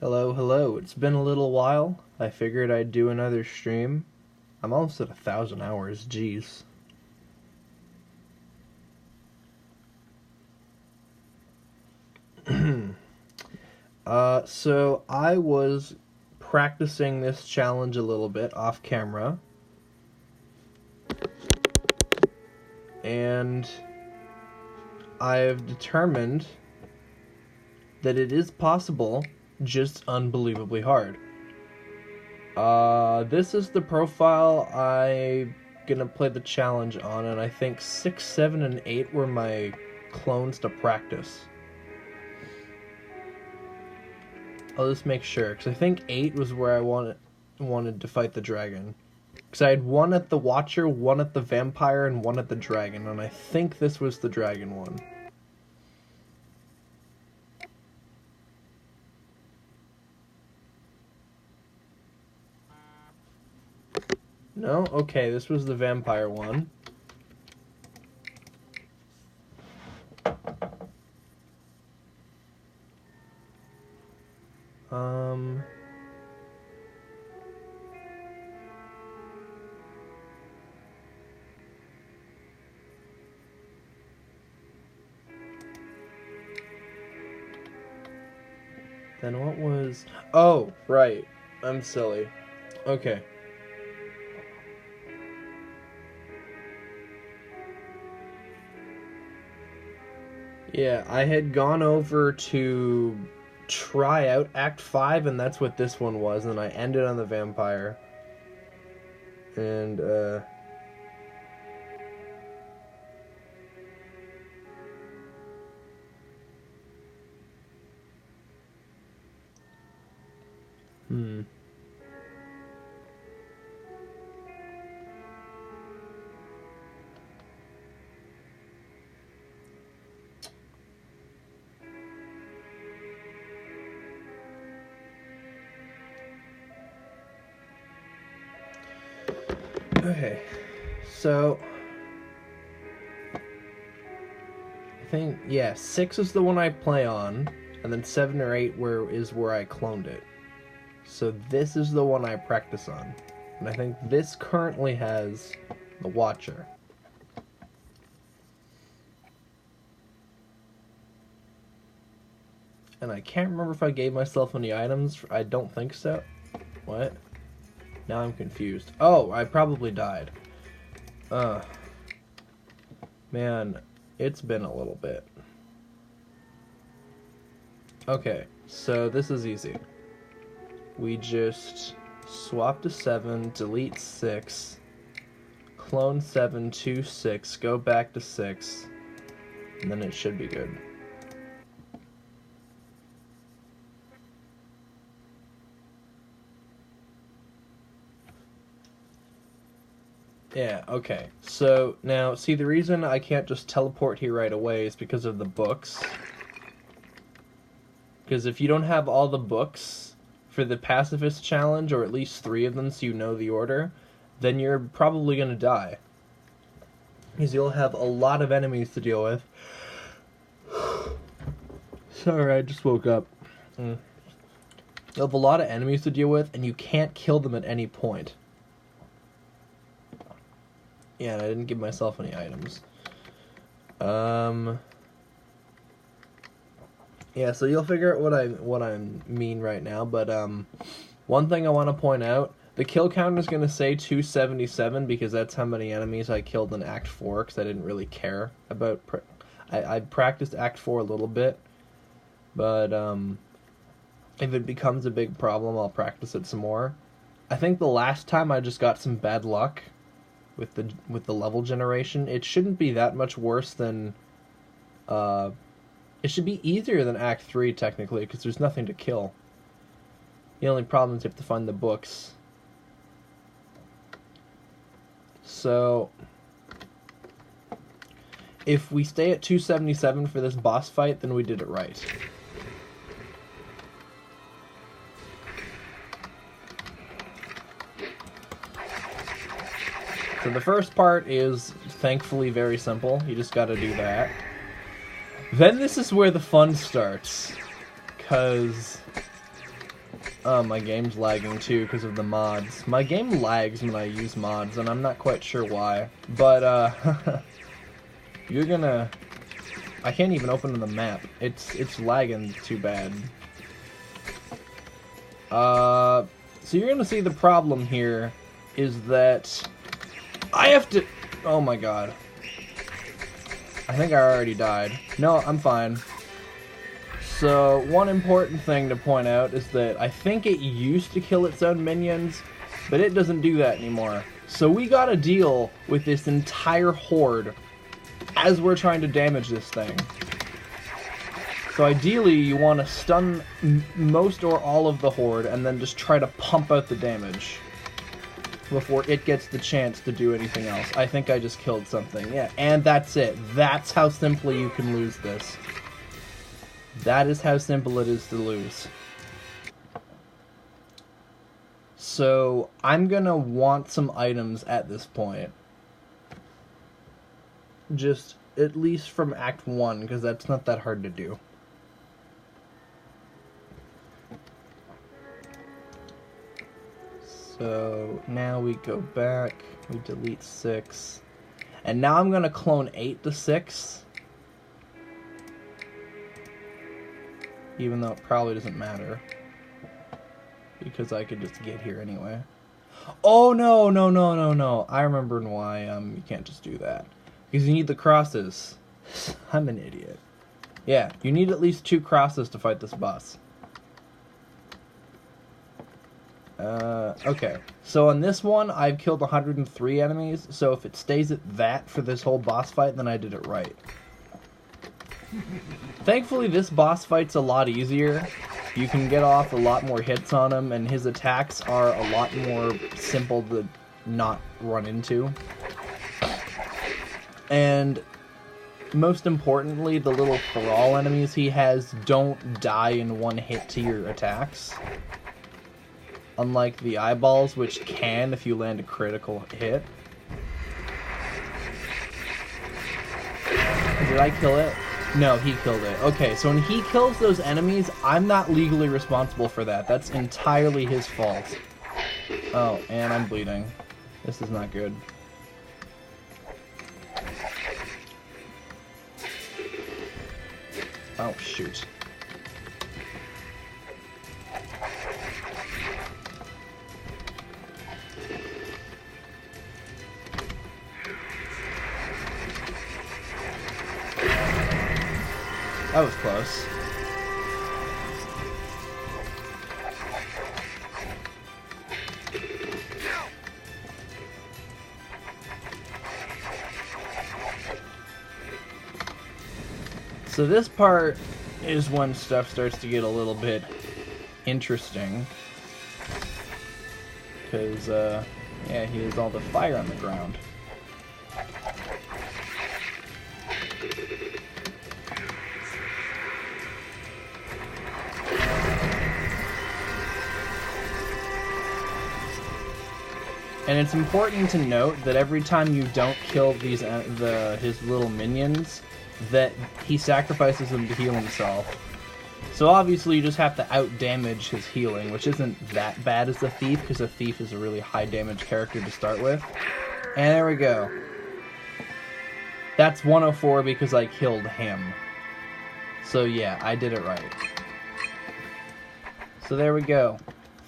Hello, hello. It's been a little while. I figured I'd do another stream. I'm almost at 1,000 hours, jeez. So I was practicing this challenge a little bit off camera. And I've determined that it is possible, just unbelievably hard. This is the profile I'm gonna play the challenge on, and I think 6, 7, and 8 were my clones to practice. I'll just make sure, because I think 8 was where I wanted to fight the dragon. Because I had 1 at the Watcher, 1 at the Vampire, and 1 at the Dragon, and I think this was the Dragon one. No? Okay, this was the Vampire one. Then what was... Oh, right. I'm silly. Okay. Yeah, I had gone over to try out Act 5, and that's what this one was, and I ended on the Vampire. And, Okay, so I think, yeah, 6 is the one I play on, and then 7 or 8 is where I cloned it. So this is the one I practice on, and I think this currently has the Watcher. And I can't remember if I gave myself any items. I don't think so. What? Now I'm confused. Oh, I probably died. Man, it's been a little bit. Okay, so this is easy. We just swap to 7, delete 6, clone 7 to 6, go back to 6, and then it should be good. Yeah, okay. So, now, see, the reason I can't just teleport here right away is because of the books. Because if you don't have all the books for the Pacifist challenge, or at least 3 of them so you know the order, then you're probably gonna die. Because you'll have a lot of enemies to deal with. Sorry, I just woke up. You'll have a lot of enemies to deal with, and you can't kill them at any point. Yeah, and I didn't give myself any items. Yeah, so you'll figure out what I mean right now, but one thing I want to point out, the kill counter is going to say 277 because that's how many enemies I killed in Act 4, because I didn't really care about... I practiced Act 4 a little bit, but if it becomes a big problem, I'll practice it some more. I think the last time I just got some bad luck with the level generation. It shouldn't be that much worse than... it should be easier than Act 3, technically, because there's nothing to kill. The only problem is you have to find the books. So, if we stay at 277 for this boss fight, then we did it right. So the first part is, thankfully, very simple. You just gotta do that. Then this is where the fun starts. Because My game's lagging too because of the mods. My game lags when I use mods, and I'm not quite sure why. But, you're gonna... I can't even open the map. It's lagging too bad. So you're gonna see the problem here is that I have to... Oh my god. I think I already died. No, I'm fine. So, one important thing to point out is that I think it used to kill its own minions, but it doesn't do that anymore. So we gotta deal with this entire horde as we're trying to damage this thing. So ideally, you want to stun most or all of the horde and then just try to pump out the damage before it gets the chance to do anything else. I think I just killed something. Yeah, and that's it. That's how simply you can lose this. That is how simple it is to lose. So, I'm gonna want some items at this point. Just, at least from Act 1, because that's not that hard to do. So, now we go back, we delete 6. And now I'm gonna clone 8 to 6. Even though it probably doesn't matter. Because I could just get here anyway. Oh, no. I remember why you can't just do that. Because you need the crosses. I'm an idiot. Yeah, you need at least 2 crosses to fight this boss. Okay. So on this one, I've killed 103 enemies. So if it stays at that for this whole boss fight, then I did it right. Thankfully, this boss fight's a lot easier. You can get off a lot more hits on him, and his attacks are a lot more simple to not run into. And most importantly, the little thrall enemies he has don't die in one hit to your attacks. Unlike the eyeballs, which can if you land a critical hit. Did I kill it? No, he killed it. Okay, so when he kills those enemies, I'm not legally responsible for that. That's entirely his fault. Oh, and I'm bleeding. This is not good. Oh, shoot. That was close. So this part is when stuff starts to get a little bit interesting. Because, yeah, he has all the fire on the ground. And it's important to note that every time you don't kill these his little minions, that he sacrifices them to heal himself. So obviously you just have to out-damage his healing, which isn't that bad as a thief, because a thief is a really high-damage character to start with. And there we go. That's 104 because I killed him. So yeah, I did it right. So there we go.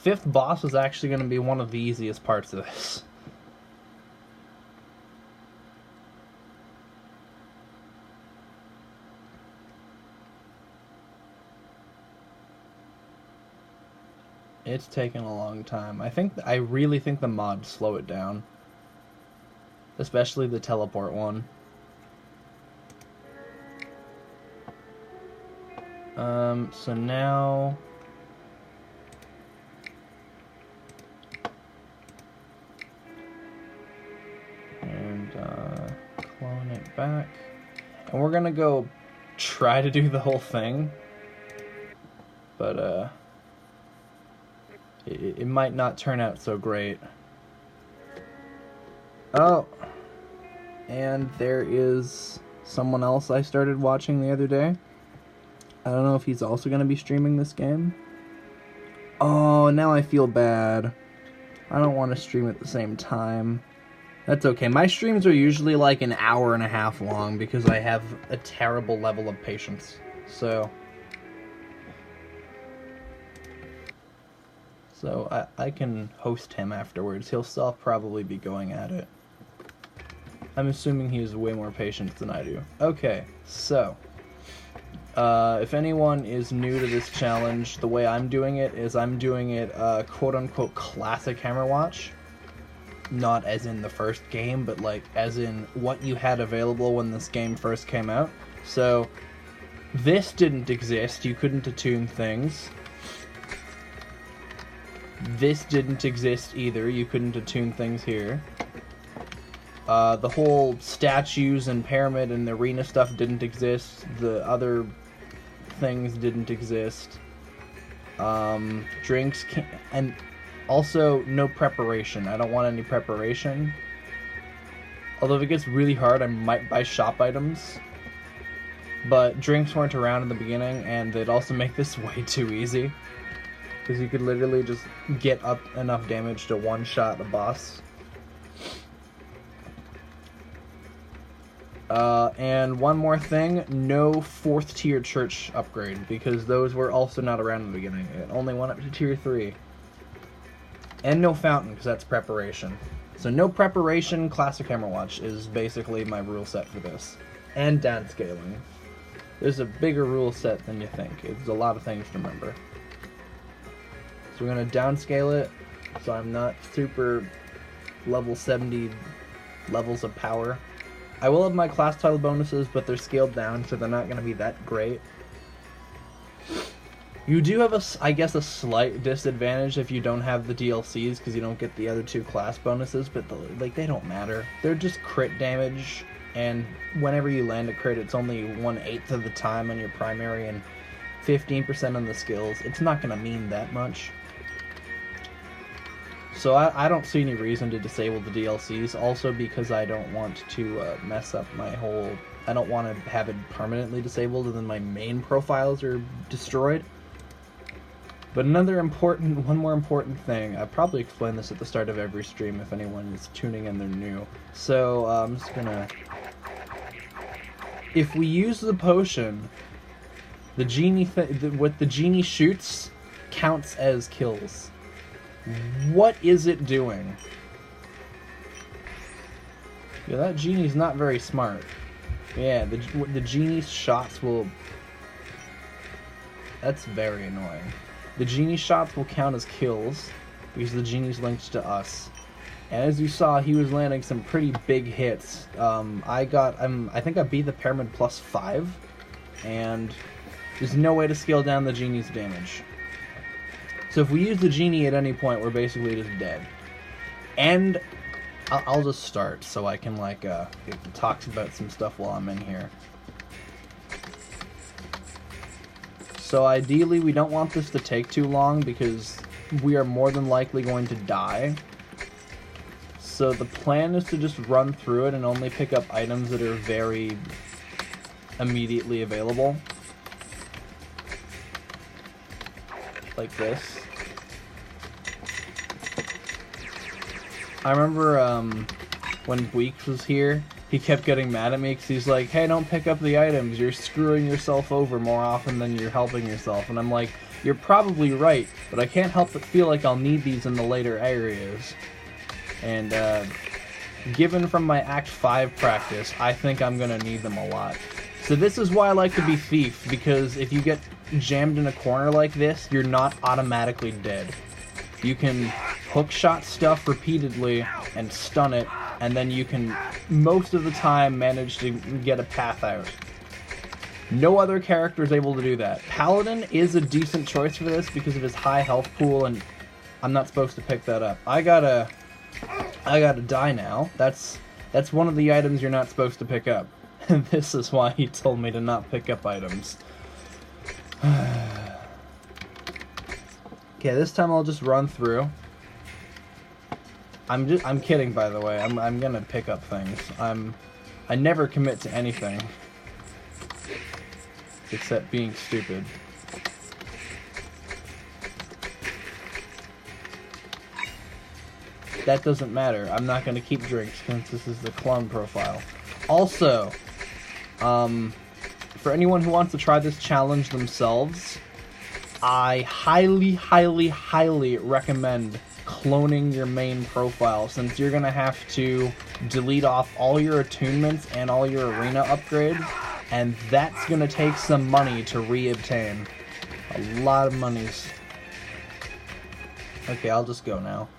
5th boss is actually going to be one of the easiest parts of this. It's taken a long time. I really think the mods slow it down. Especially the teleport one. So now... clone it back. And we're gonna go try to do the whole thing. But, it might not turn out so great. Oh. And there is someone else I started watching the other day. I don't know if he's also gonna be streaming this game. Oh, now I feel bad. I don't want to stream at the same time. That's okay. My streams are usually like an hour and a half long because I have a terrible level of patience. So I can host him afterwards. He'll still probably be going at it. I'm assuming he has way more patience than I do. Okay, so if anyone is new to this challenge, the way I'm doing it is I'm doing it quote-unquote classic Hammer Watch. Not as in the first game, but like as in what you had available when this game first came out. So this didn't exist. You couldn't attune things. This didn't exist either. You couldn't attune things here. The whole statues and pyramid and arena stuff didn't exist. The other things didn't exist. Drinks can't, and also no preparation. I don't want any preparation. Although if it gets really hard, I might buy shop items. But drinks weren't around in the beginning, and they'd also make this way too easy. Because you could literally just get up enough damage to one-shot a boss. And one more thing, no 4th tier church upgrade, because those were also not around in the beginning. It only went up to tier 3. And no fountain, because that's preparation. So no preparation, classic Hammer Watch is basically my rule set for this. And downscaling. There's a bigger rule set than you think. It's a lot of things to remember. So we're going to downscale it, so I'm not super level 70 levels of power. I will have my class title bonuses, but they're scaled down, so they're not going to be that great. You do have, I guess, a slight disadvantage if you don't have the DLCs, because you don't get the other 2 class bonuses, but like they don't matter. They're just crit damage, and whenever you land a crit, it's only 1/8 of the time on your primary and 15% on the skills. It's not going to mean that much. So I don't see any reason to disable the DLCs, also because I don't want to mess up my whole... I don't want to have it permanently disabled and then my main profiles are destroyed. But one more important thing, I probably explained this at the start of every stream if anyone is tuning in, they're new. So I'm just gonna... If we use the potion, the genie what the genie shoots counts as kills. What is it doing? Yeah, that genie's not very smart. Yeah, the genie's shots will... That's very annoying. The genie shots will count as kills because the genie's linked to us. And as you saw, he was landing some pretty big hits. I think I beat the pyramid +5, and there's no way to scale down the genie's damage. So if we use the genie at any point, we're basically just dead. And I'll just start so I can like talk about some stuff while I'm in here. So ideally, we don't want this to take too long because we are more than likely going to die. So the plan is to just run through it and only pick up items that are very immediately available. Like this. I remember when Weeks was here, he kept getting mad at me because he's like, hey, don't pick up the items, you're screwing yourself over more often than you're helping yourself. And I'm like, you're probably right, but I can't help but feel like I'll need these in the later areas. And given from my Act 5 practice, I think I'm going to need them a lot. So this is why I like to be Thief, because if you get jammed in a corner like this, you're not automatically dead. You can hookshot stuff repeatedly and stun it, and then you can, most of the time, manage to get a path out. No other character is able to do that. Paladin is a decent choice for this because of his high health pool, and I'm not supposed to pick that up. I gotta die now. That's one of the items you're not supposed to pick up. And this is why he told me to not pick up items. Okay, this time I'll just run through. I'm kidding, by the way. I'm gonna pick up things. I never commit to anything except being stupid. that doesn't matter. I'm not going to keep drinks since this is the clone profile. Also, for anyone who wants to try this challenge themselves, I highly, highly, highly recommend cloning your main profile, since you're going to have to delete off all your attunements and all your arena upgrades, and that's going to take some money to re-obtain. A lot of monies. Okay, I'll just go now.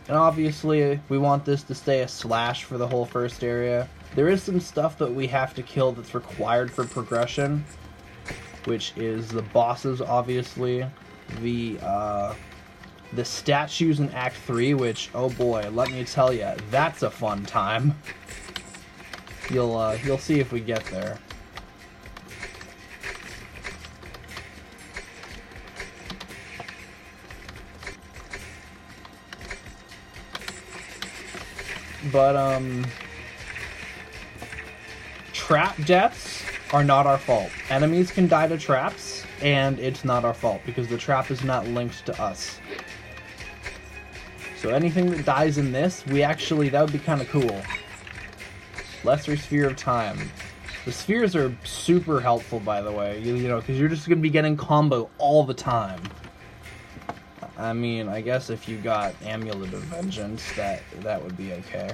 And obviously, we want this to stay a slash for the whole first area. There is some stuff that we have to kill that's required for progression, which is the bosses, obviously. The statues in Act 3, which, oh boy, let me tell you, that's a fun time. You'll see if we get there. But, trap deaths are not our fault. Enemies can die to traps, and it's not our fault, because the trap is not linked to us. So anything that dies in this, that would be kind of cool. Lesser Sphere of Time. The spheres are super helpful, by the way, you know, because you're just going to be getting combo all the time. I mean, I guess if you got Amulet of Vengeance, that would be okay.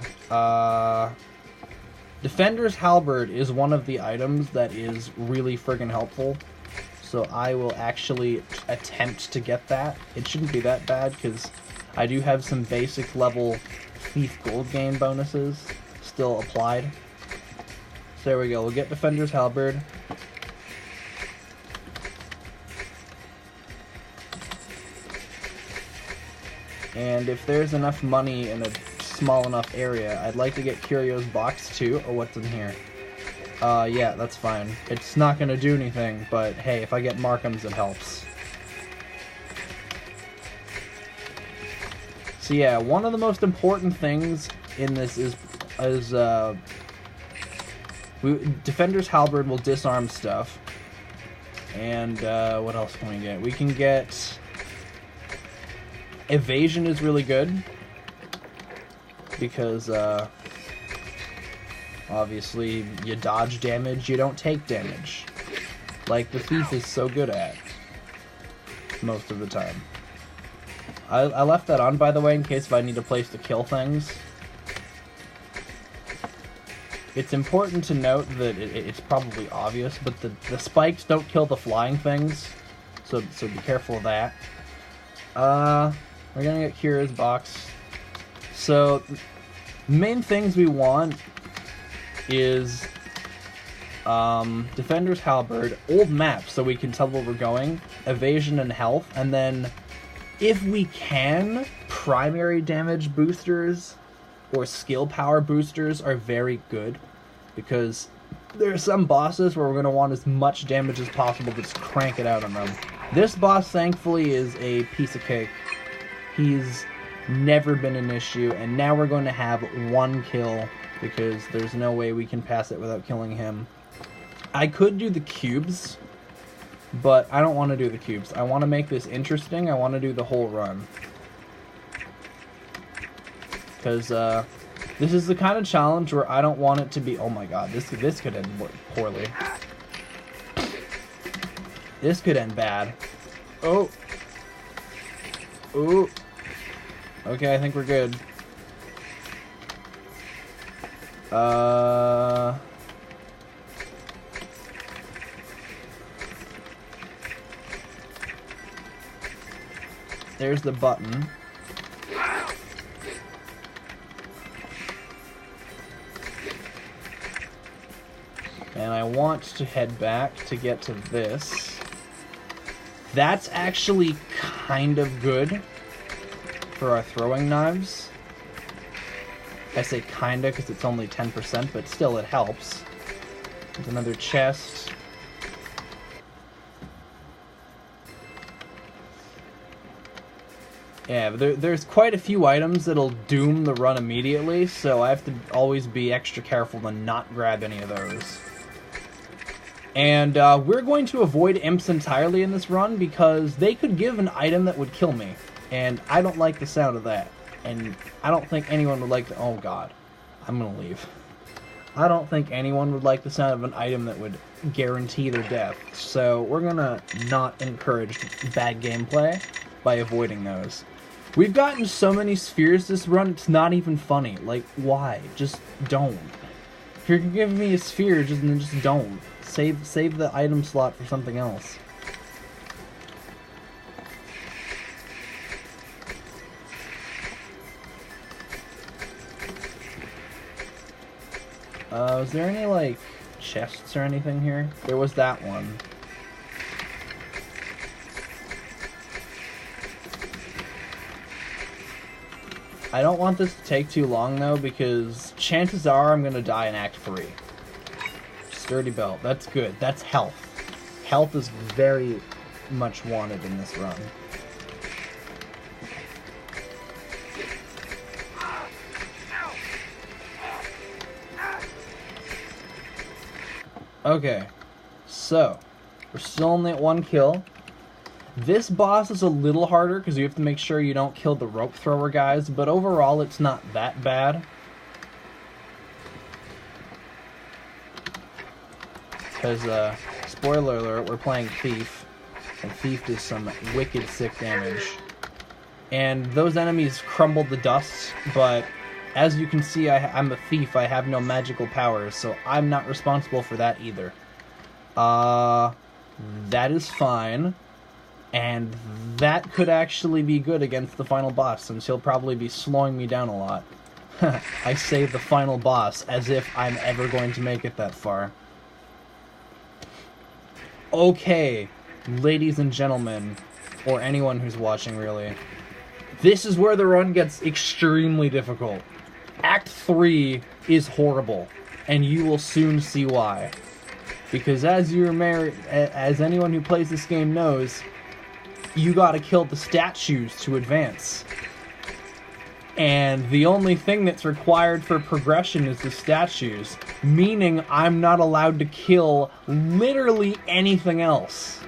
Defender's Halberd is one of the items that is really friggin' helpful. So I will actually attempt to get that. It shouldn't be that bad, because I do have some basic level Thief Gold Gain bonuses still applied. So there we go, we'll get Defender's Halberd. And if there's enough money in a small enough area, I'd like to get Curio's box too, or what's in here. Yeah, that's fine. It's not gonna do anything, but hey, if I get Markham's, it helps. So yeah, one of the most important things in this is Defender's Halberd will disarm stuff. And what else can we get? We can get Evasion is really good, because obviously you dodge damage, you don't take damage, like the Thief is so good at most of the time. I left that on, by the way, in case if I need a place to kill things. It's important to note that it's probably obvious, but the spikes don't kill the flying things, so be careful of that. We're gonna get Kira's box. So, main things we want is Defender's Halberd, old map so we can tell where we're going, Evasion and Health, and then, if we can, primary damage boosters or skill power boosters are very good, because there are some bosses where we're going to want as much damage as possible to just crank it out on them. This boss, thankfully, is a piece of cake. He's never been an issue, and now we're going to have one kill, because there's no way we can pass it without killing him. I could do the cubes, but I don't want to do the cubes. I want to make this interesting. I want to do the whole run. Because this is the kind of challenge where I don't want it to be... Oh my god, this could end poorly. This could end bad. Oh. Ooh. Okay, I think we're good. There's the button. And I want to head back to get to this. That's actually kind of good for our throwing knives. I say kinda because it's only 10%, but still it helps. There's another chest. Yeah, but there's quite a few items that'll doom the run immediately, so I have to always be extra careful to not grab any of those. And we're going to avoid imps entirely in this run because they could give an item that would kill me, and I don't like the sound of that. And I don't think anyone would like the... Oh, God. I'm gonna leave. I don't think anyone would like the sound of an item that would guarantee their death. So we're gonna not encourage bad gameplay by avoiding those. We've gotten so many spheres this run, it's not even funny. Like, why? Just don't. If you're giving me a sphere, just don't. Save the item slot for something else. Was there any, like, chests or anything here? There was that one. I don't want this to take too long, though, because chances are I'm going to die in Act 3. Sturdy belt. That's good. That's health. Health is very much wanted in this run. Okay, so we're still only at 1 kill. This boss is a little harder because you have to make sure you don't kill the rope thrower guys, but overall it's not that bad. Because, spoiler alert, we're playing Thief, and Thief does some wicked sick damage. And those enemies crumble to dust, but as you can see, I'm a thief. I have no magical powers, so I'm not responsible for that either. That is fine. And that could actually be good against the final boss, since he'll probably be slowing me down a lot. I say the final boss, as if I'm ever going to make it that far. Okay, ladies and gentlemen, or anyone who's watching, really. This is where the run gets extremely difficult. Act 3 is horrible, and you will soon see why. Because as anyone who plays this game knows, you gotta kill the statues to advance. And the only thing that's required for progression is the statues, meaning I'm not allowed to kill literally anything else.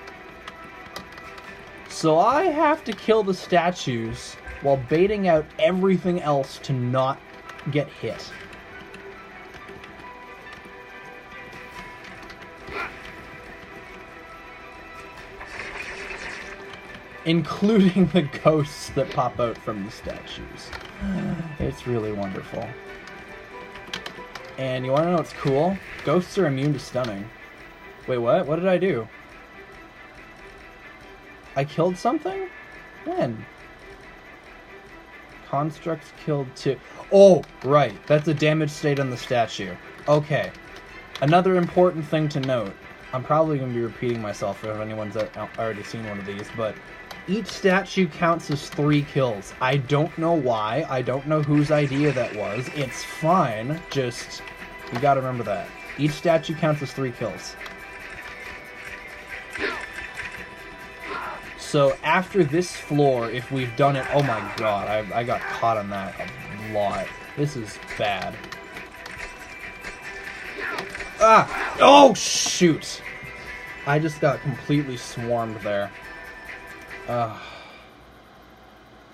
So I have to kill the statues while baiting out everything else to not get hit. Including the ghosts that pop out from the statues. It's really wonderful. And you want to know what's cool? Ghosts are immune to stunning. Wait, what? What did I do? I killed something? When? Constructs killed 2. Oh, right. That's a damage state on the statue. Okay. Another important thing to note. I'm probably going to be repeating myself if anyone's already seen one of these, but each statue counts as 3 kills. I don't know why. I don't know whose idea that was. It's fine. Just, you gotta remember that. Each statue counts as 3 kills. So after this floor, if we've done it... Oh my god, I got caught on that a lot. This is bad. Ah! Oh, shoot! I just got completely swarmed there.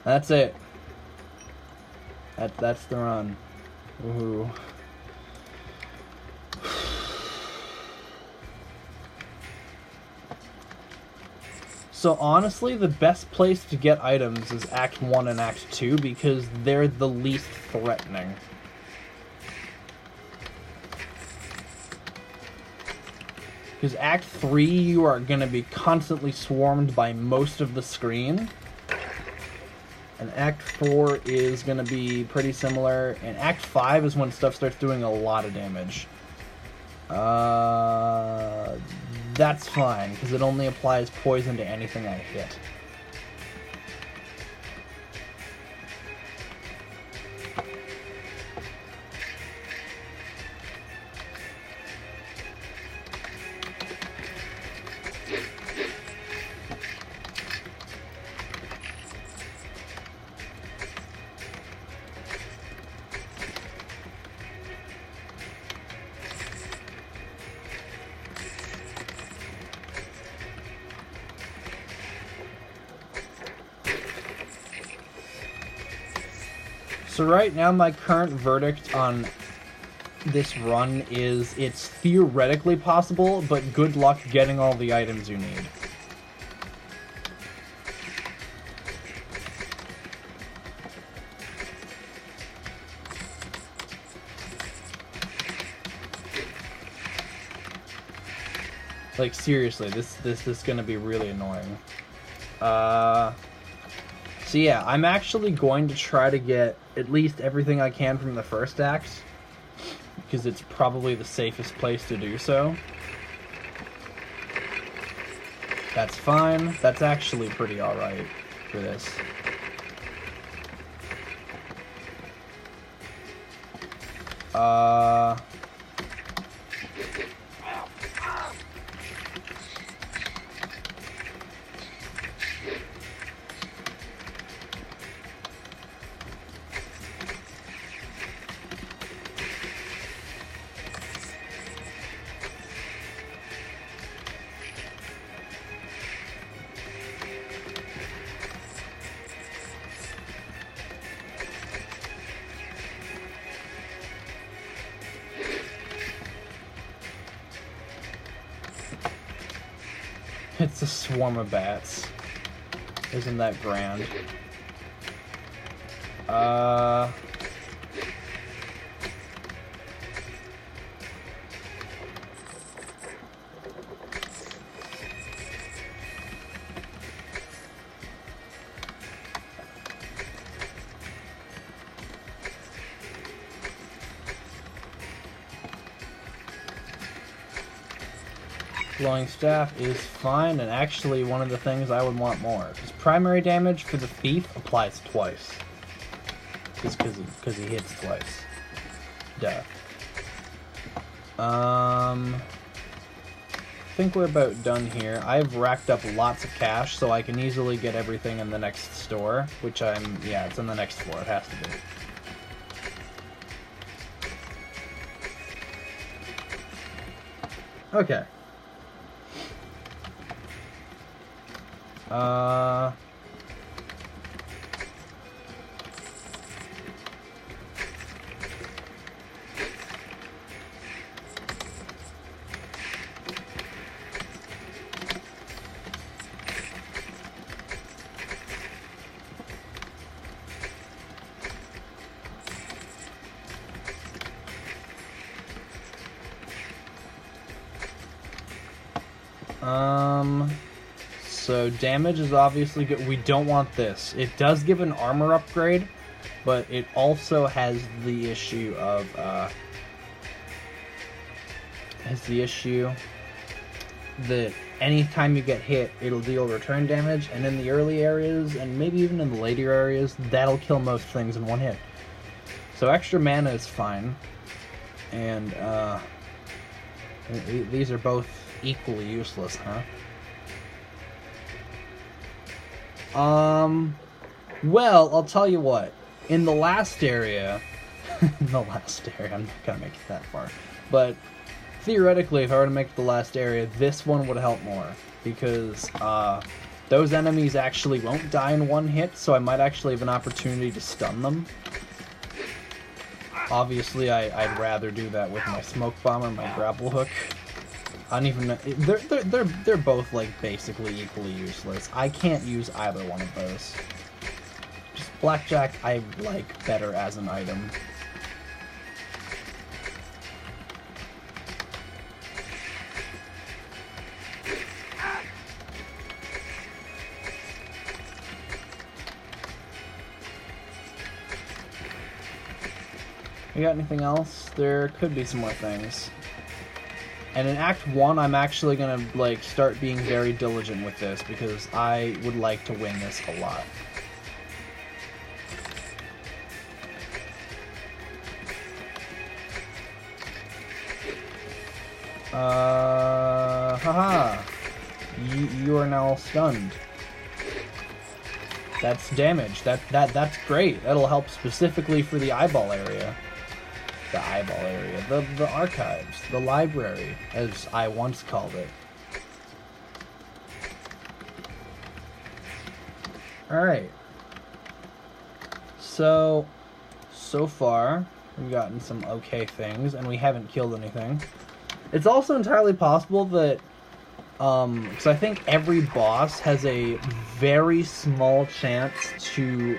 That's it. That's the run. Ooh. So honestly, the best place to get items is Act 1 and Act 2 because they're the least threatening. Because Act 3, you are going to be constantly swarmed by most of the screen. And Act 4 is going to be pretty similar. And Act 5 is when stuff starts doing a lot of damage. That's fine, because it only applies poison to anything I hit. So right now my current verdict on this run is it's theoretically possible, but good luck getting all the items you need. Like, seriously, this is gonna be really annoying. So yeah, I'm actually going to try to get at least everything I can from the first act, because it's probably the safest place to do so. That's fine. That's actually pretty alright for this. It's a swarm of bats. Isn't that grand? Glowing staff is fine, and actually one of the things I would want more. Because primary damage for the thief applies twice. Just because he hits twice. Duh. I think we're about done here. I've racked up lots of cash, so I can easily get everything in the next store. Which yeah, it's on the next floor. It has to be. Okay. So damage is obviously good. We don't want this. It does give an armor upgrade, but it also has the issue of, that anytime you get hit, it'll deal return damage, and in the early areas, and maybe even in the later areas, that'll kill most things in one hit. So extra mana is fine, and, these are both equally useless, huh? Well, I'll tell you what. In the last area... I'm not gonna make it that far. But, theoretically, if I were to make the last area, this one would help more. Because, those enemies actually won't die in one hit, so I might actually have an opportunity to stun them. Obviously, I'd rather do that with my smoke bomb or my grapple hook. I don't even know. They're both like basically equally useless. I can't use either one of those. Just blackjack I like better as an item. You got anything else? There could be some more things. And in Act 1, I'm actually gonna, like, start being very diligent with this, because I would like to win this a lot. Haha. You are now stunned. That's damage. That's great. That'll help specifically for the eyeball area. The archives, the library, as I once called it. Alright. So So far, we've gotten some okay things, and we haven't killed anything. It's also entirely possible that, because I think every boss has a very small chance to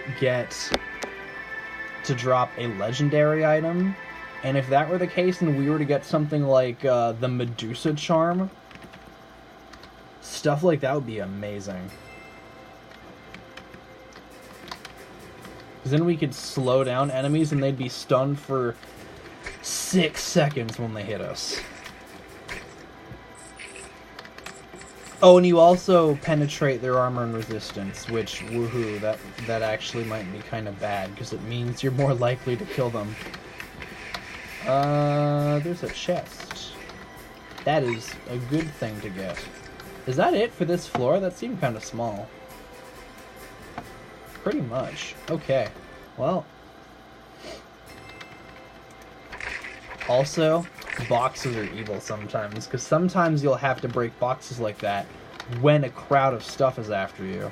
drop a legendary item, and if that were the case, and we were to get something like the Medusa charm, stuff like that would be amazing. Because then we could slow down enemies and they'd be stunned for 6 seconds when they hit us. Oh, and you also penetrate their armor and resistance, which, woohoo, that actually might be kind of bad, because it means you're more likely to kill them. There's a chest. That is a good thing to get. Is that it for this floor? That seemed kind of small. Pretty much. Okay. Well. Also, boxes are evil sometimes, because sometimes you'll have to break boxes like that when a crowd of stuff is after you.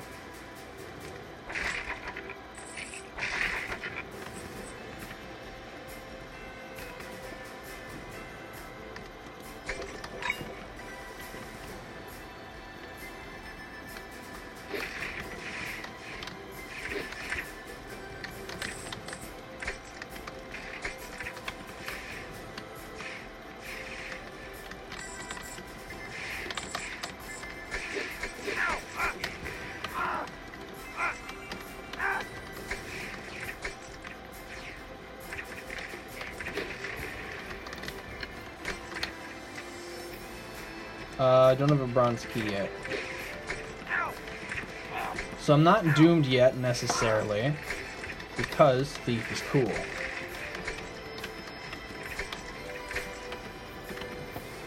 I don't have a bronze key yet. So I'm not doomed yet, necessarily, because Thief is cool.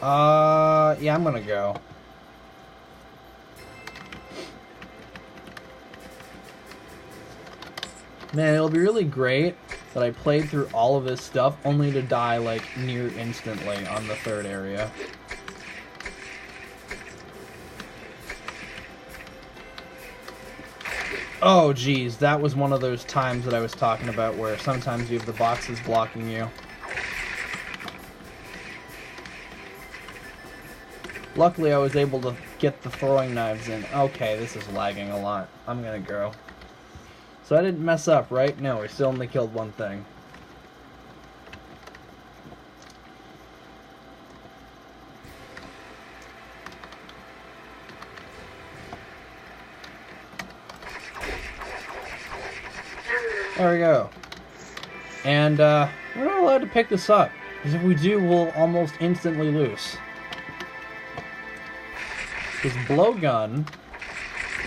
Yeah, I'm gonna go. Man, it'll be really great that I played through all of this stuff only to die, like, near instantly on the third area. Oh, geez, that was one of those times that I was talking about where sometimes you have the boxes blocking you. Luckily, I was able to get the throwing knives in. Okay, this is lagging a lot. I'm gonna go. So I didn't mess up, right? No, we still only killed one thing. There we go. And we're not allowed to pick this up, because if we do, we'll almost instantly lose. This blowgun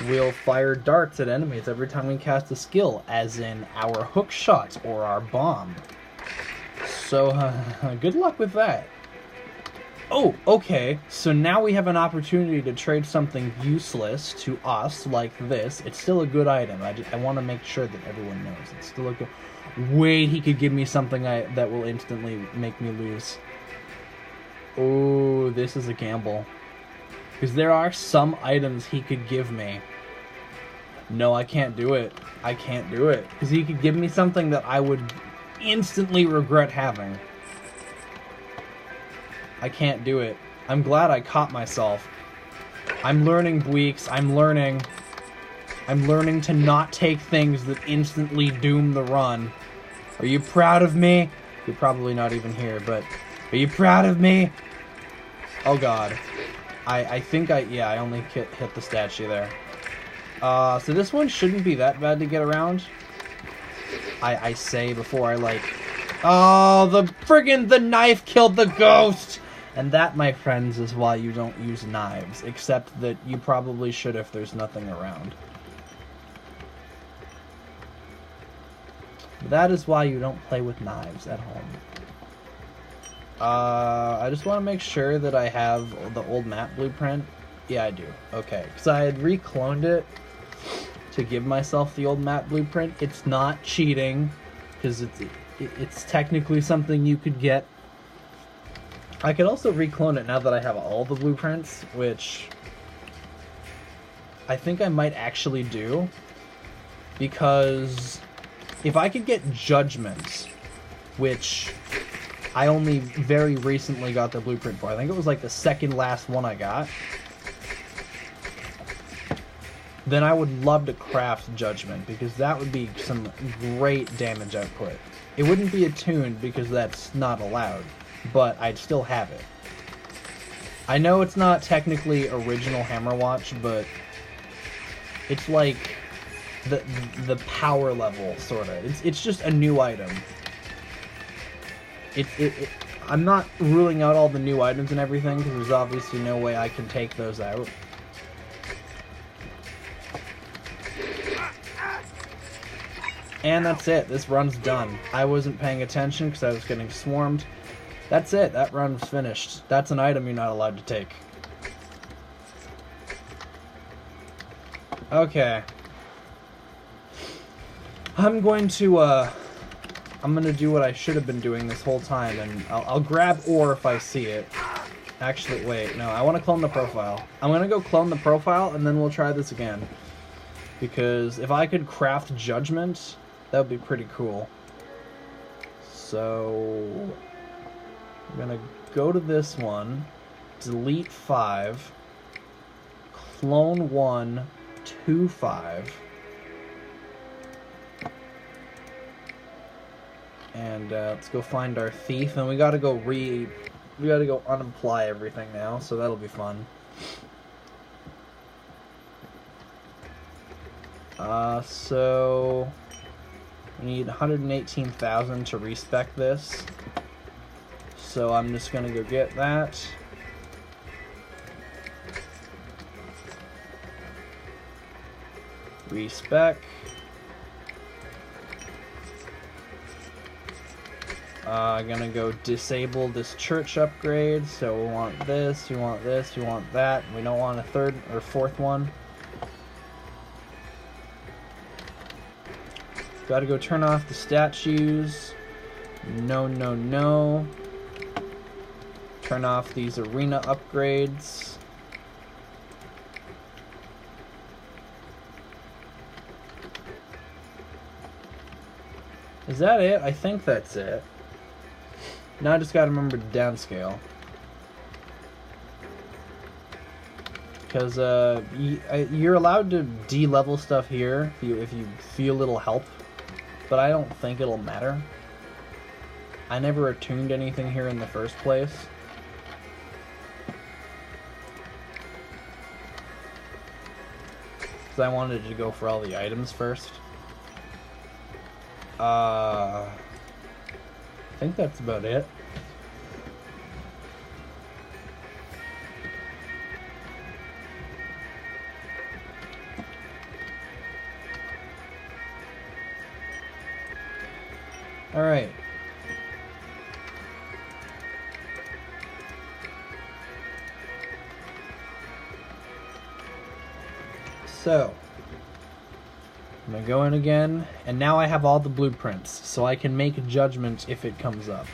will fire darts at enemies every time we cast a skill, as in our hook shot or our bomb. So, good luck with that. Oh, okay, so now we have an opportunity to trade something useless to us, like this. It's still a good item. I want to make sure that everyone knows. It's still a good... Wait, he could give me something that will instantly make me lose. Oh, this is a gamble. Because there are some items he could give me. No, I can't do it. I can't do it. Because he could give me something that I would instantly regret having. I can't do it. I'm glad I caught myself. I'm learning, Bweeks. I'm learning. I'm learning to not take things that instantly doom the run. Are you proud of me? You're probably not even here, but... Are you proud of me? Oh, God. I think I only hit the statue there. So this one shouldn't be that bad to get around. I say before I, like... Oh, the knife killed the ghost! And that, my friends, is why you don't use knives. Except that you probably should if there's nothing around. That is why you don't play with knives at home. I just want to make sure that I have the old map blueprint. Yeah, I do. Okay, because I had recloned it to give myself the old map blueprint. It's not cheating, because it's technically something you could get. I could also reclone it now that I have all the blueprints, which I think I might actually do, because If I could get Judgment, which I only very recently got the blueprint for. I think it was like the second last one I got. Then I would love to craft Judgment, because that would be some great damage output. It wouldn't be attuned because that's not allowed, but I'd still have it. I know it's not technically original Hammerwatch, but it's like the power level, sorta. It's just a new item. I'm not ruling out all the new items and everything, because there's obviously no way I can take those out. And that's it. This run's done. I wasn't paying attention because I was getting swarmed. That's it. That run's finished. That's an item you're not allowed to take. Okay. I'm going to do what I should have been doing this whole time, and I'll grab ore if I see it. Actually, wait, no, I want to clone the profile. I'm going to go clone the profile, and then we'll try this again. Because if I could craft Judgment, that would be pretty cool. So I'm going to go to this one, delete 5, clone 1, 2, 5. And let's go find our thief, and we gotta go unapply everything now, so that'll be fun. So we need 118,000 to respec this. So I'm just gonna go get that. Respec. Gonna go disable this church upgrade, so we want this, we want this, we want that. We don't want a third or fourth one. Gotta go turn off the statues. No, no, no. Turn off these arena upgrades. Is that it? I think that's it. Now I just gotta remember to downscale. Because you're allowed to de-level stuff here if you feel it'll help. But I don't think it'll matter. I never attuned anything here in the first place. Because I wanted to go for all the items first. I think that's about it. All right. So I'm gonna go in again, and now I have all the blueprints, so I can make a judgment if it comes up.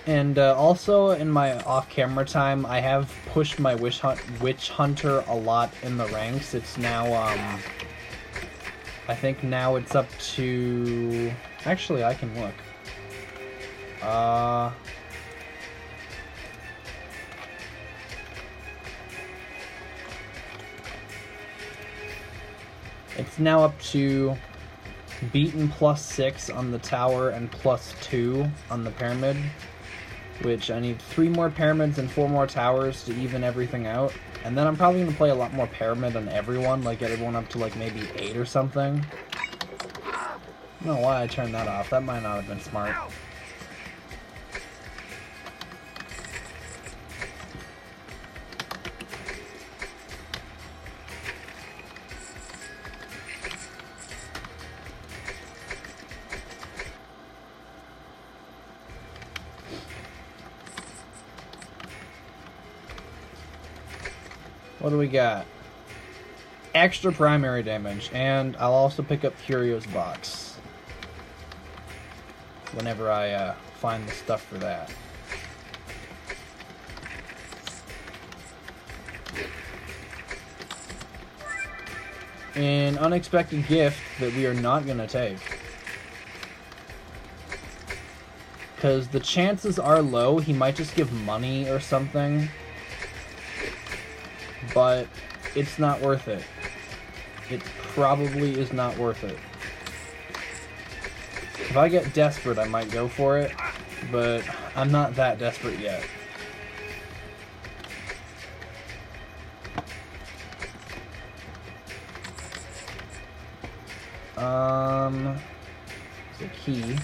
And also in my off-camera time, I have pushed my Witch Hunter a lot in the ranks. It's now, I think now it's up to... Actually, I can look. It's now up to beaten +6 on the tower and +2 on the pyramid. Which I need 3 more pyramids and 4 more towers to even everything out. And then I'm probably going to play a lot more pyramid on everyone, like get everyone up to like maybe 8 or something. I don't know why I turned that off. That might not have been smart. What do we got? Extra primary damage, and I'll also pick up Curio's box whenever I find the stuff for that. An unexpected gift that we are not going to take. Because the chances are low he might just give money or something. But it's not worth it. It probably is not worth it. If I get desperate, I might go for it. But I'm not that desperate yet. It's a key.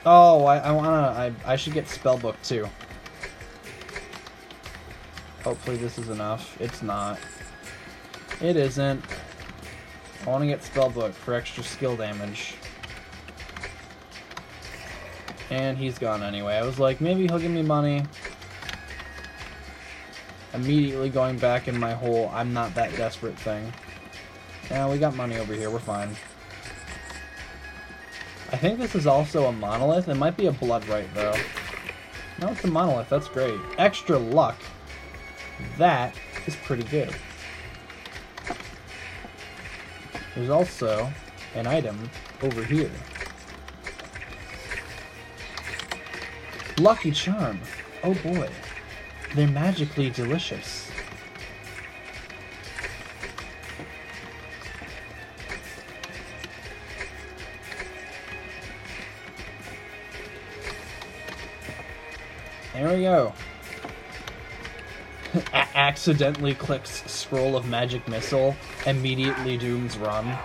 Oh, I should get spellbook too. Hopefully this is enough. It's not. It isn't. I want to get spellbook for extra skill damage. And he's gone anyway. I was like, maybe he'll give me money. Immediately going back in my whole I'm not that desperate thing. Yeah, we got money over here. We're fine. I think this is also a monolith. It might be a bloodrite, though. No, it's a monolith. That's great. Extra luck. That is pretty good. There's also an item over here. Lucky Charm. Oh boy. They're magically delicious. There we go. Accidentally clicks Scroll of Magic Missile, immediately dooms run.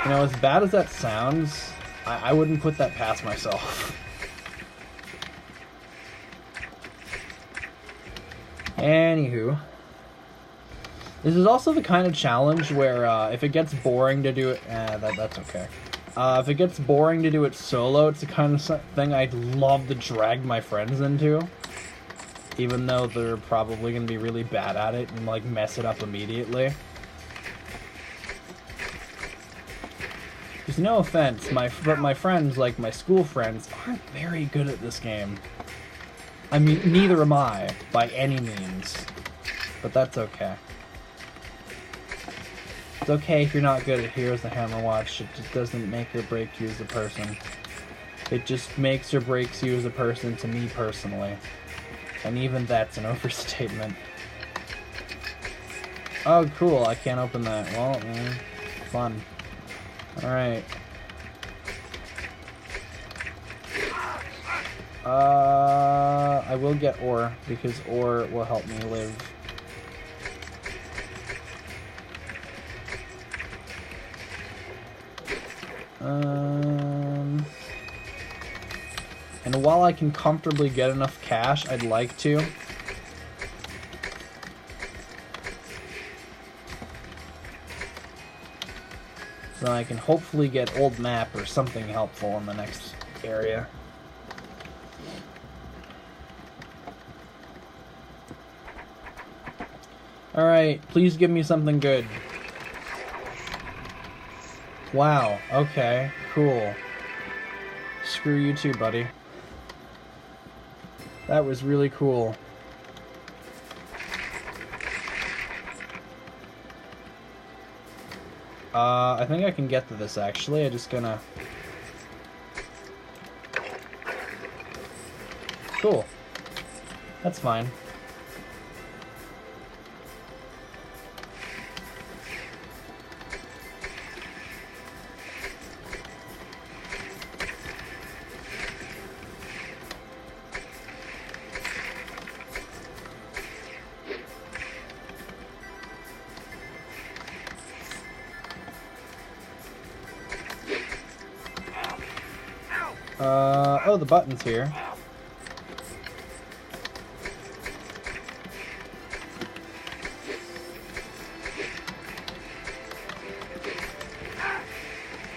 You know, as bad as that sounds, I wouldn't put that past myself. Anywho. This is also the kind of challenge where if it gets boring to do it... that's okay. If it gets boring to do it solo, it's the kind of thing I'd love to drag my friends into. Even though they're probably going to be really bad at it and, like, mess it up immediately. Because no offense, but my friends, like my school friends, aren't very good at this game. I mean, neither am I, by any means. But that's okay. It's okay if you're not good at Heroes the Hammer Watch. It just doesn't make or break you as a person. It just makes or breaks you as a person to me personally. And even that's an overstatement. Oh, cool. I can't open that. Well, fun. Alright. I will get ore, because ore will help me live. And while I can comfortably get enough cash, I'd like to. So I can hopefully get old map or something helpful in the next area. Alright, please give me something good. Wow, okay, cool. Screw you too, buddy. That was really cool. I think I can get to this, actually. I'm just gonna... Cool. That's fine. Oh, the button's here.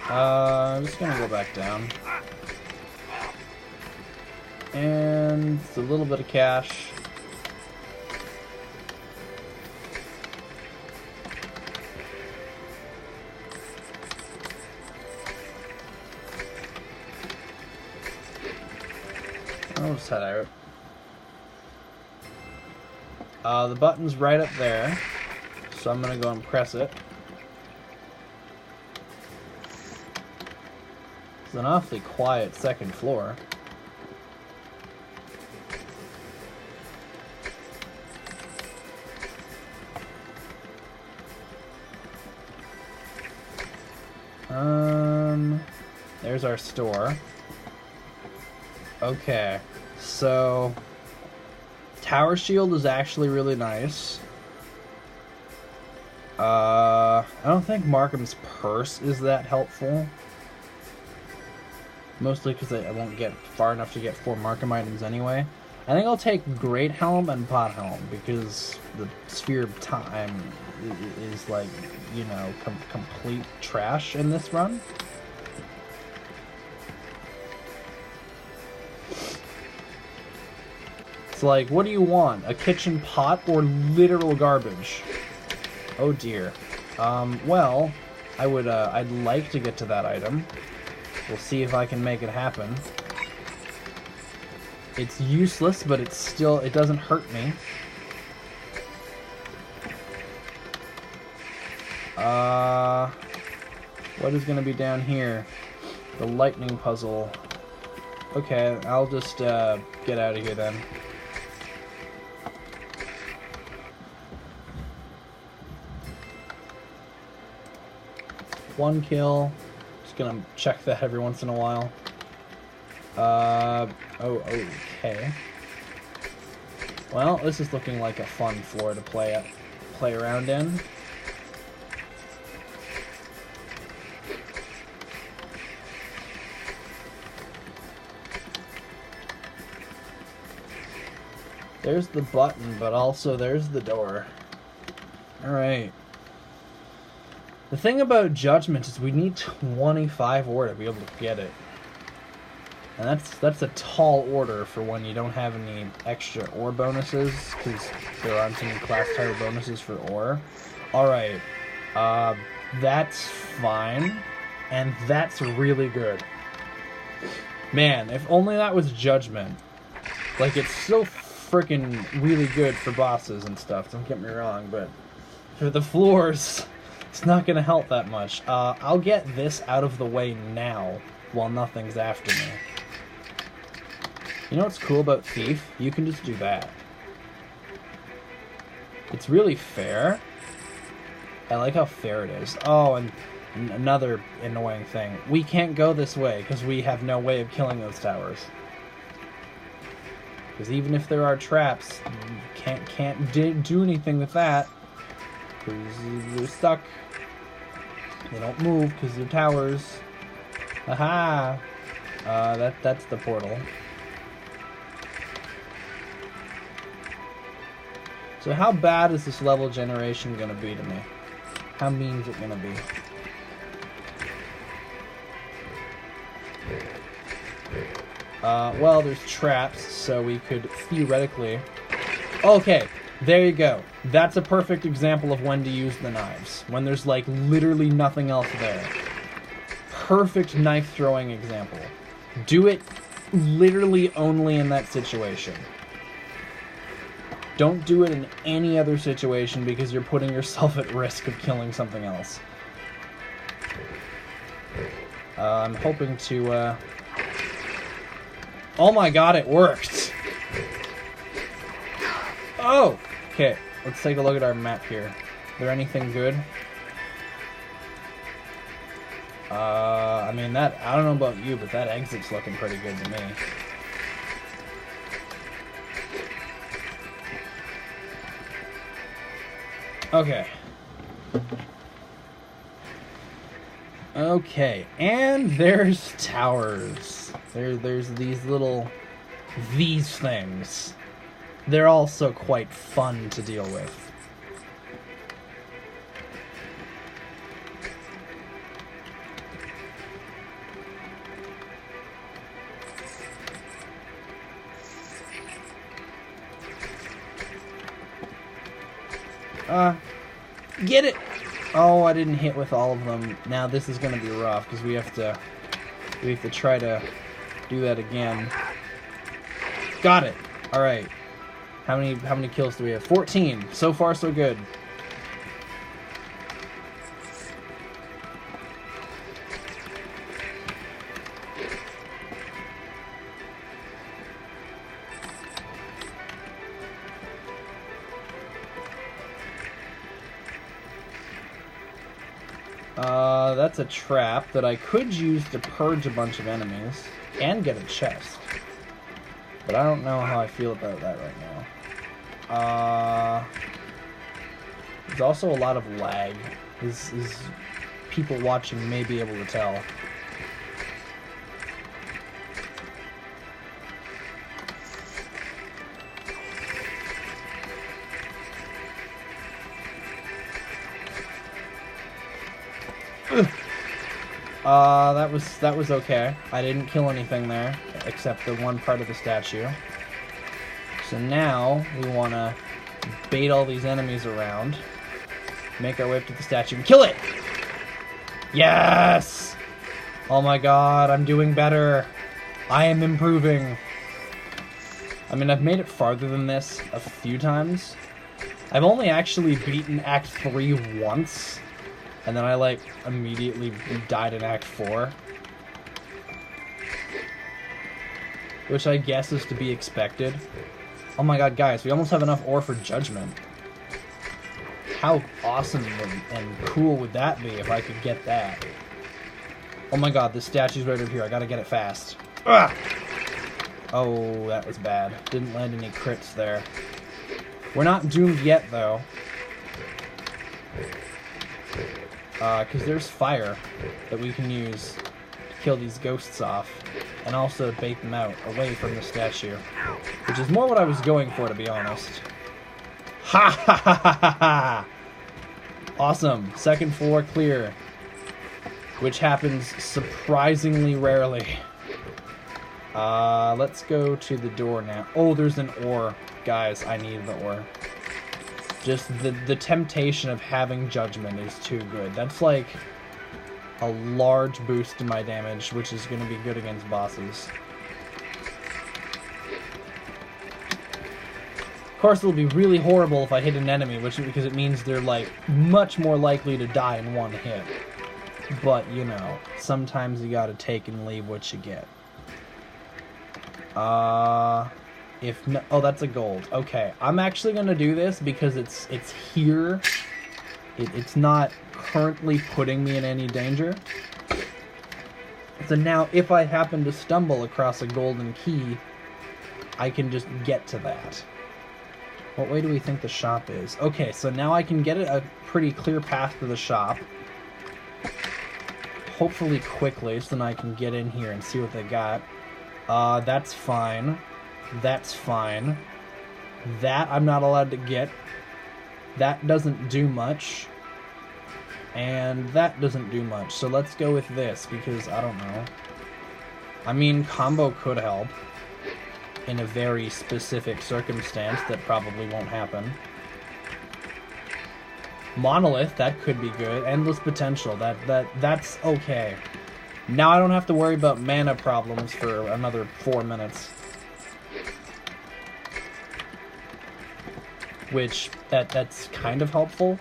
I'm just gonna go back down. And it's a little bit of cash. I'll just head out. The button's right up there, so I'm gonna go and press it. It's an awfully quiet second floor. There's our store. Okay, so tower shield is actually really nice. I don't think Markham's purse is that helpful. Mostly because I won't get far enough to get 4 Markham items anyway. I think I'll take Great Helm and Pot Helm because the Sphere of Time is like, you know, complete trash in this run. It's like, what do you want? A kitchen pot or literal garbage? Oh dear. Well, I'd like to get to that item. We'll see if I can make it happen. It's useless, but it doesn't hurt me. What is gonna be down here? The lightning puzzle. Okay, I'll just get out of here then. One kill. Just gonna check that every once in a while. Oh, okay. Well, this is looking like a fun floor to play around in. There's the button, but also there's the door. Alright. The thing about Judgment is we need 25 ore to be able to get it. And that's a tall order for when you don't have any extra ore bonuses, because there aren't any class title bonuses for ore. Alright, that's fine, and that's really good. Man, if only that was Judgment. Like, it's still freaking really good for bosses and stuff, don't get me wrong, but for the floors, it's not gonna help that much. I'll get this out of the way now, while nothing's after me. You know what's cool about Thief? You can just do that. It's really fair. I like how fair it is. Oh, and another annoying thing. We can't go this way, because we have no way of killing those towers. Because even if there are traps, you can't do anything with that. Because they're stuck. They don't move, because they're towers. Aha! That's the portal. So how bad is this level generation gonna be to me? How mean is it gonna be? Well, there's traps, so we could theoretically... Okay, there you go. That's a perfect example of when to use the knives. When there's, like, literally nothing else there. Perfect knife throwing example. Do it literally only in that situation. Don't do it in any other situation because you're putting yourself at risk of killing something else. I'm hoping to, Oh my god, it worked! Oh! Okay, let's take a look at our map here. Is there anything good? I mean, I don't know about you, but that exit's looking pretty good to me. Okay. Okay, and there's towers. There's these things. They're also quite fun to deal with. Get it! Oh, I didn't hit with all of them. Now this is gonna be rough because we have to try to do that again. Got it. All right. How many kills do we have? 14. So far, so good. That's a trap that I could use to purge a bunch of enemies and get a chest. But I don't know how I feel about that right now. There's also a lot of lag. Is people watching may be able to tell. That was okay. I didn't kill anything there, except the one part of the statue. So now, we want to bait all these enemies around, make our way up to the statue, and kill it! Yes! Oh my god, I'm doing better. I am improving. I mean, I've made it farther than this a few times. I've only actually beaten Act 3 once. And then I, like, immediately died in Act 4. Which I guess is to be expected. Oh my god, guys, we almost have enough ore for Judgment. How awesome and cool would that be if I could get that? Oh my god, this statue's right over here. I gotta get it fast. Ugh! Oh, that was bad. Didn't land any crits there. We're not doomed yet, though. Because there's fire that we can use to kill these ghosts off, and also bait them out away from the statue, which is more what I was going for, to be honest. Ha ha ha ha ha ha! Awesome, second floor clear, which happens surprisingly rarely. Let's go to the door now. Oh, there's an ore, guys. I need the ore. Just the temptation of having Judgment is too good. That's like a large boost to my damage, which is going to be good against bosses. Of course, it'll be really horrible if I hit an enemy, because it means they're like much more likely to die in one hit. But, you know, sometimes you gotta take and leave what you get. If no, oh, that's a gold. Okay, I'm actually gonna do this because it's here. It's not currently putting me in any danger. So now, if I happen to stumble across a golden key, I can just get to that. What way do we think the shop is? Okay, so now I can get a pretty clear path to the shop. Hopefully quickly, so then I can get in here and see what they got. That's fine. That's fine. That I'm not allowed to get. That doesn't do much. And that doesn't do much. So let's go with this, because I don't know. I mean, combo could help. In a very specific circumstance that probably won't happen. Monolith, that could be good. Endless potential, that's okay. Now I don't have to worry about mana problems for another 4 minutes. Which, that's kind of helpful.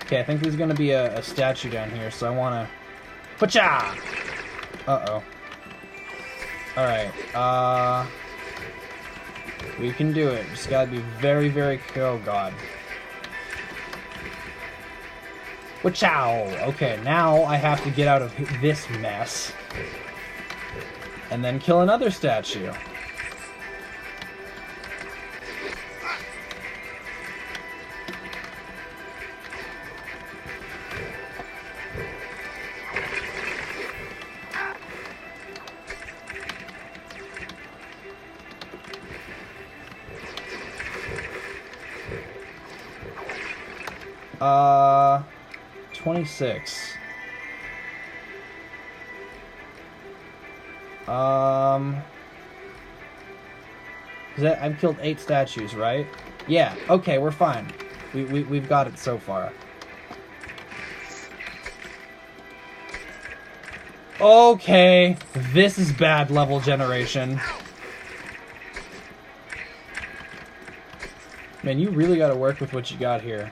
Okay, I think there's gonna be a statue down here, so I wanna... Pacha! Uh-oh. Alright, we can do it. Just gotta be very, very... Oh, God. Wachow! Okay, now I have to get out of this mess. And then kill another statue. I've killed 8 statues, right? Yeah, okay, we're fine. We've got it so far. Okay, this is bad level generation. Man, you really gotta work with what you got here.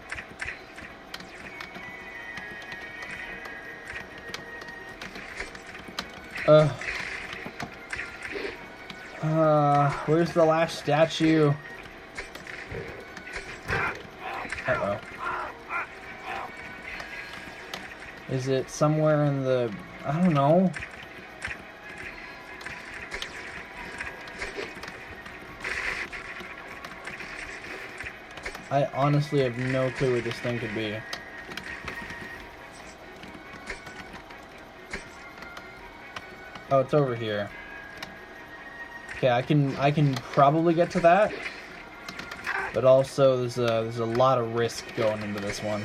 Where's the last statue? Uh-oh. Is it somewhere in the... I don't know. I honestly have no clue where this thing could be. Oh, it's over here. Okay, I can probably get to that, but also there's a lot of risk going into this one.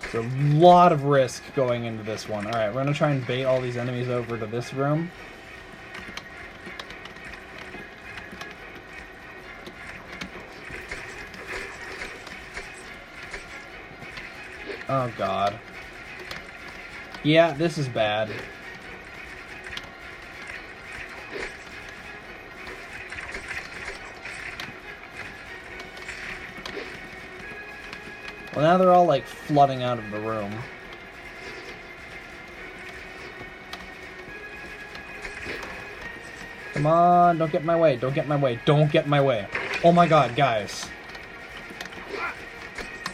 There's a lot of risk going into this one. All right, we're gonna try and bait all these enemies over to this room. Oh God. Yeah, this is bad. Well, now they're all, like, flooding out of the room. Come on, don't get in my way, don't get in my way, don't get in my way. Oh my God, guys.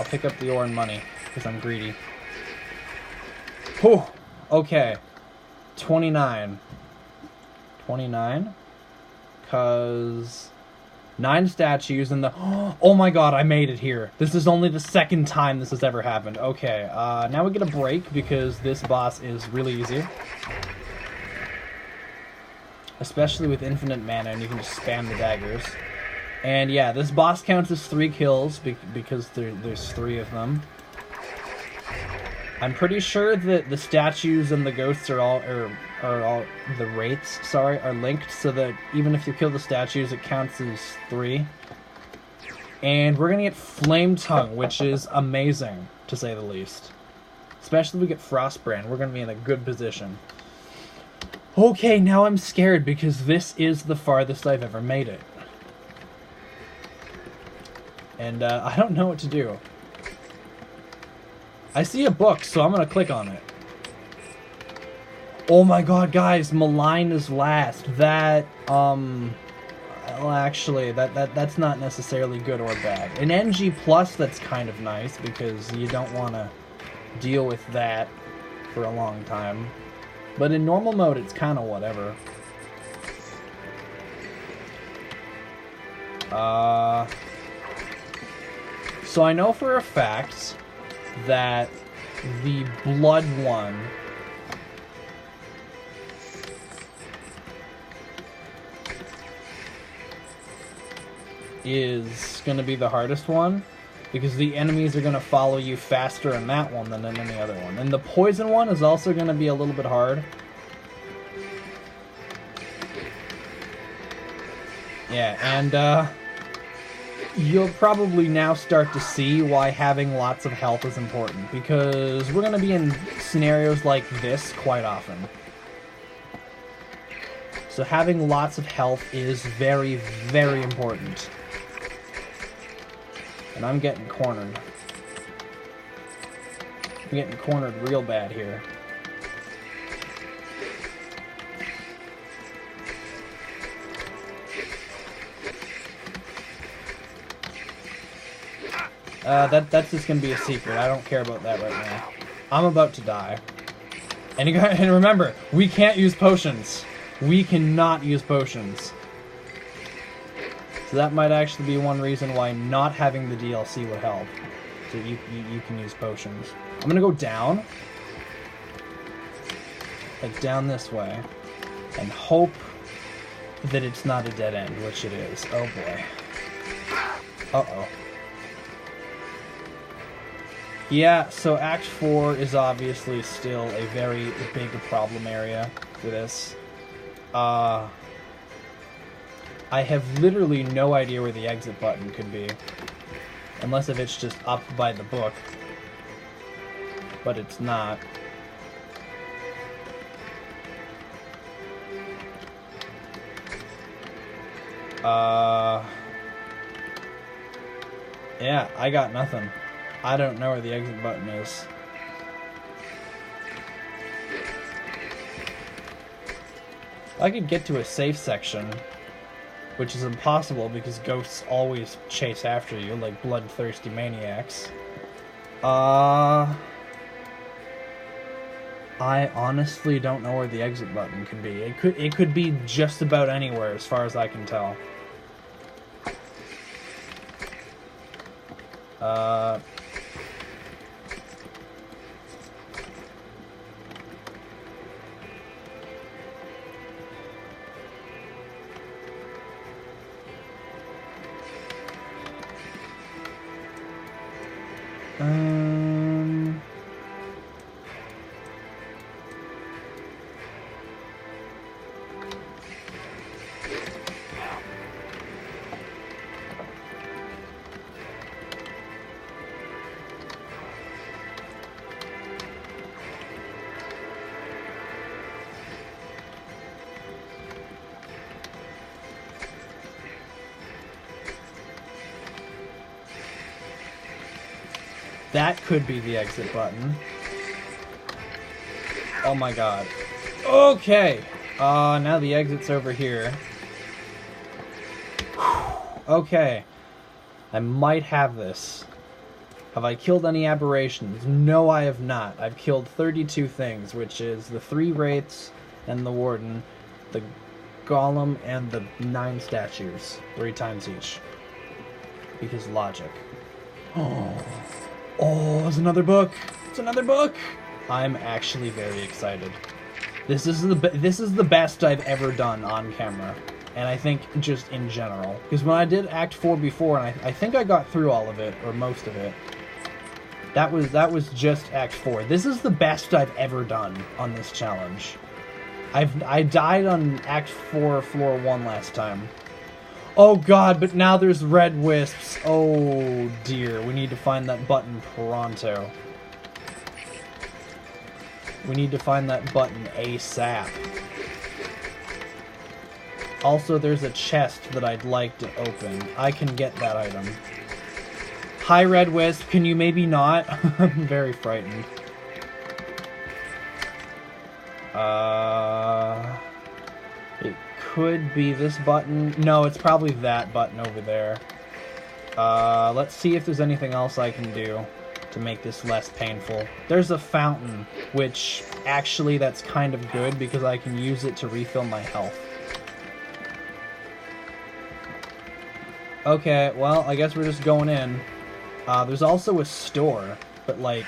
I'll pick up the ore and money, because I'm greedy. Whew, okay. 29. 29? Because... 9 statues and the... Oh my God, I made it here. This is only the second time this has ever happened. Okay, now we get a break because this boss is really easy. Especially with infinite mana and you can just spam the daggers. And yeah, this boss counts as 3 kills because there's 3 of them. I'm pretty sure that the statues and the ghosts are all the wraiths, sorry, are linked so that even if you kill the statues, it counts as 3. And we're gonna get Flame Tongue, which is amazing, to say the least. Especially if we get Frostbrand, we're gonna be in a good position. Okay, now I'm scared because this is the farthest I've ever made it. And I don't know what to do. I see a book, so I'm gonna click on it. Oh my God, guys, Malign is last. That, well, actually, that's not necessarily good or bad. In NG+, that's kind of nice, because you don't want to deal with that for a long time. But in normal mode, it's kind of whatever. So I know for a fact that the blood one is going to be the hardest one because the enemies are going to follow you faster in that one than in any other one. And the poison one is also going to be a little bit hard. Yeah, and you'll probably now start to see why having lots of health is important, because we're going to be in scenarios like this quite often. So having lots of health is very, very important. And I'm getting cornered. I'm getting cornered real bad here. That's just gonna be a secret. I don't care about that right now. I'm about to die. And remember, we can't use potions. We cannot use potions. So that might actually be one reason why not having the DLC would help. So you can use potions. I'm gonna go down. Like down this way. And hope that it's not a dead end, which it is. Oh boy. Uh-oh. Yeah, so Act 4 is obviously still a very big problem area for this. I have literally no idea where the exit button could be. Unless if it's just up by the book. But it's not. Yeah, I got nothing. I don't know where the exit button is. I could get to a safe section, which is impossible because ghosts always chase after you like bloodthirsty maniacs. I honestly don't know where the exit button could be. It could be just about anywhere as far as I can tell. That could be the exit button. Oh my god. Okay. Now the exit's over here. Okay. I might have this. Have I killed any aberrations? No, I have not. I've killed 32 things, which is the 3 wraiths and the warden, the golem, and the 9 statues. 3 times each. Because logic. Oh, it's another book! It's another book! I'm actually very excited. This is the best I've ever done on camera. And I think just in general. Because when I did Act 4 before, and I think I got through all of it, or most of it, that was just Act 4. This is the best I've ever done on this challenge. I died on Act 4, Floor 1 last time. Oh god, but now there's red wisps. Oh dear, we need to find that button pronto. We need to find that button ASAP. Also, there's a chest that I'd like to open. I can get that item. Hi, red wisp, can you maybe not? I'm very frightened. It could be this button. No, it's probably that button over there. Let's see if there's anything else I can do to make this less painful. There's a fountain, which actually that's kind of good because I can use it to refill my health. Okay, well, I guess we're just going in. There's also a store, but like,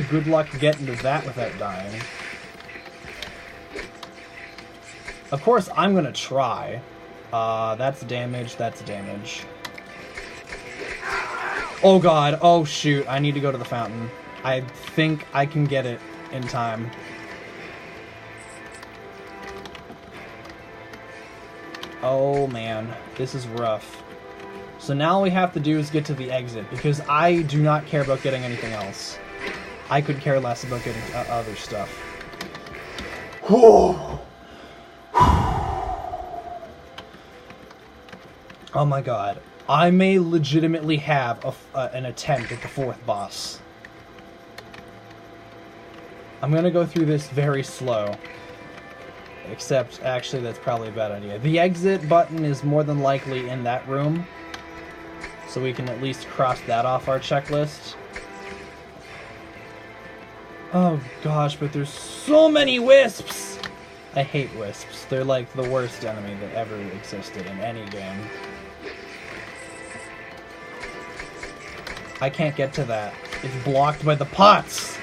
good luck getting to that without dying. Of course, I'm gonna try. That's damage, that's damage. Oh god, oh shoot, I need to go to the fountain. I think I can get it in time. Oh man, this is rough. So now all we have to do is get to the exit, because I do not care about getting anything else. I could care less about getting other stuff. Oh my god. I may legitimately have an attempt at the 4th boss. I'm gonna go through this very slow. Except, actually, that's probably a bad idea. The exit button is more than likely in that room. So we can at least cross that off our checklist. Oh gosh, but there's so many wisps! I hate wisps. They're like the worst enemy that ever existed in any game. I can't get to that. It's blocked by the pots!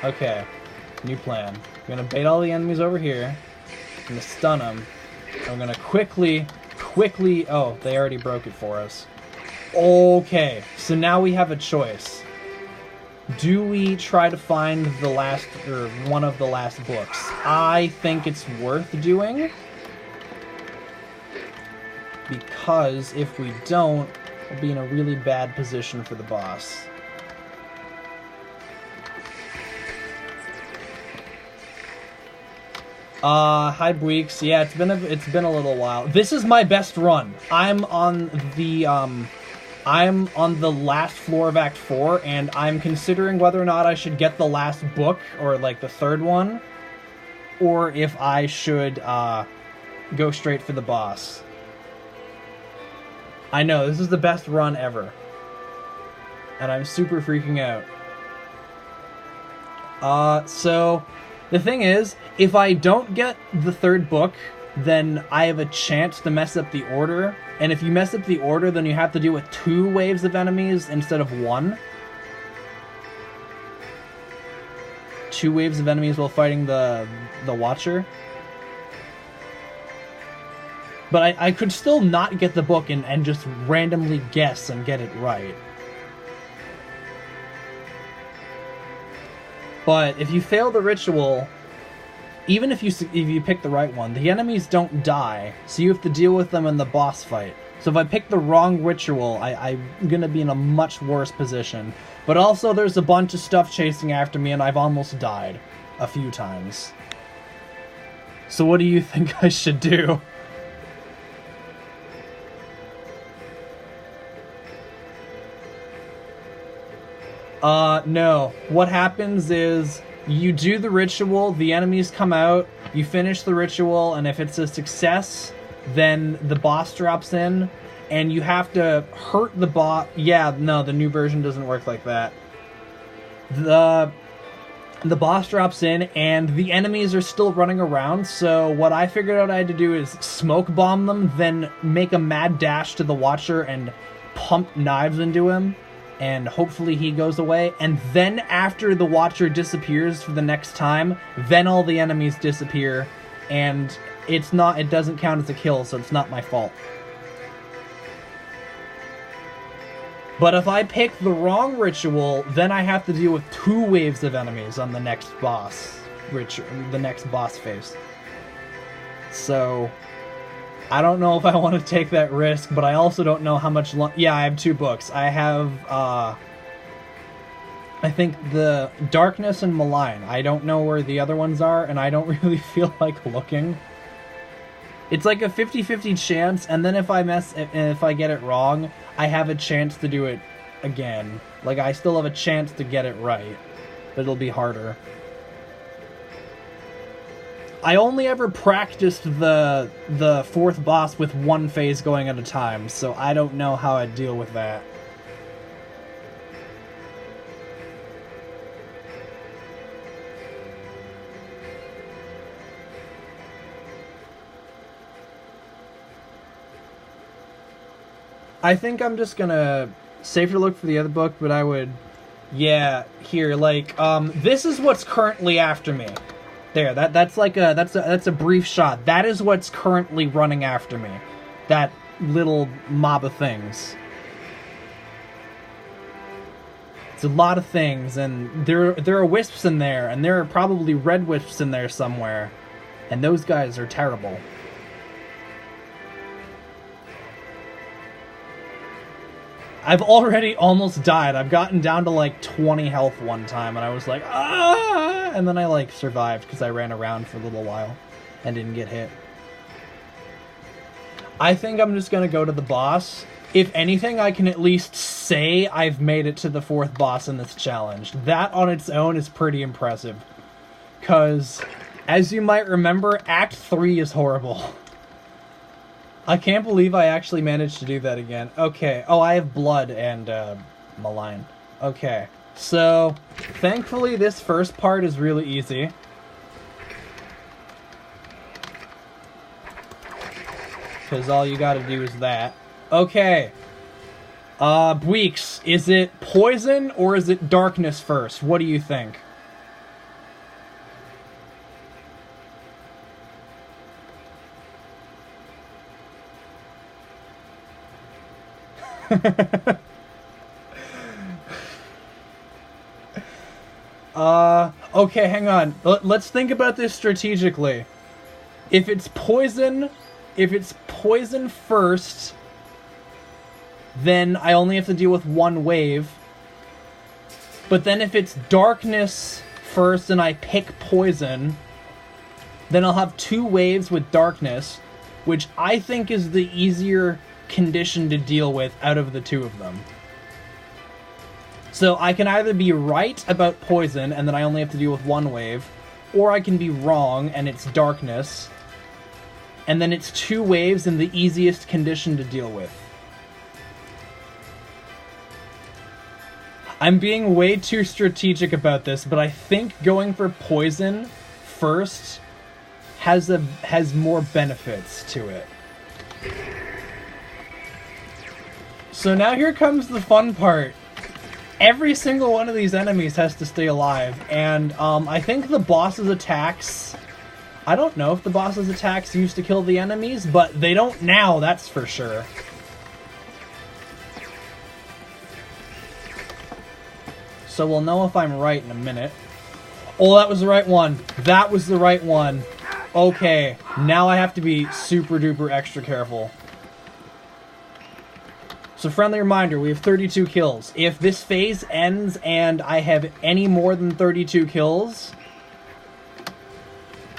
Okay, new plan. I'm gonna bait all the enemies over here. I'm gonna stun them. I'm gonna quickly... Oh, they already broke it for us. Okay, so now we have a choice. do we try to find the last, or one of the last books? I think it's worth doing, because if we don't, we'll be in a really bad position for the boss. Hi Bweeks. Yeah, it's been a little while. This is my best run. I'm on the last floor of Act 4, and I'm considering whether or not I should get the last book, or like the third one, or if I should go straight for the boss. I know, this is the best run ever, and I'm super freaking out. So the thing is, if I don't get the third book, then I have a chance to mess up the order. And if you mess up the order, then you have to deal with 2 waves of enemies instead of 1. 2 waves of enemies while fighting the Watcher. But I could still not get the book and just randomly guess and get it right. But if you fail the ritual, even if you pick the right one, the enemies don't die, so you have to deal with them in the boss fight. So if I pick the wrong ritual, I'm gonna be in a much worse position. But also there's a bunch of stuff chasing after me, and I've almost died a few times. So what do you think I should do? No. What happens is, you do the ritual, the enemies come out, you finish the ritual, and if it's a success, then the boss drops in, and you have to hurt the boss. Yeah, no, the new version doesn't work like that. The boss drops in, and the enemies are still running around, so what I figured out I had to do is smoke bomb them, then make a mad dash to the Watcher and pump knives into him, and hopefully he goes away, and then after the Watcher disappears for the next time, then all the enemies disappear, and it doesn't count as a kill, so it's not my fault. But if I pick the wrong ritual, then I have to deal with 2 waves of enemies on the next boss phase. So I don't know if I want to take that risk, but I also don't know how much yeah, I have 2 books. I have, I think the Darkness and Malign. I don't know where the other ones are, and I don't really feel like looking. It's like a 50-50 chance, and then if I get it wrong, I have a chance to do it again. Like, I still have a chance to get it right, but it'll be harder. I only ever practiced the 4th boss with 1 phase going at a time, so I don't know how I'd deal with that. I think I'm just gonna save to look for the other book, but I would... Yeah, here, like, this is what's currently after me. There, that's a brief shot. That is what's currently running after me. That little mob of things. It's a lot of things, and there are wisps in there, and there are probably red wisps in there somewhere. And those guys are terrible. I've already almost died. I've gotten down to like 20 health one time, and I was like, ah! And then I like survived because I ran around for a little while and didn't get hit. I think I'm just gonna go to the boss. If anything, I can at least say I've made it to the 4th boss in this challenge. That on its own is pretty impressive. Because, as you might remember, Act 3 is horrible. I can't believe I actually managed to do that again. Okay. Oh, I have blood and malign. Okay. So, thankfully this first part is really easy. Because all you gotta do is that. Okay. Bweeks, is it poison or is it darkness first? What do you think? Okay, hang on. Let's think about this strategically. If it's poison first, then I only have to deal with one wave. But then if it's darkness first and I pick poison, then I'll have 2 waves with darkness, which I think is the easier condition to deal with out of the 2 of them. So I can either be right about poison and then I only have to deal with 1 wave, or I can be wrong and it's darkness, and then it's 2 waves in the easiest condition to deal with. I'm being way too strategic about this, but I think going for poison first has more benefits to it. So now here comes the fun part. Every single one of these enemies has to stay alive, and I think the boss's attacks... I don't know if the boss's attacks used to kill the enemies, but they don't now, that's for sure. So we'll know if I'm right in a minute. Oh, that was the right one. That was the right one. Okay, now I have to be super duper extra careful. So friendly reminder, we have 32 kills. If this phase ends and I have any more than 32 kills,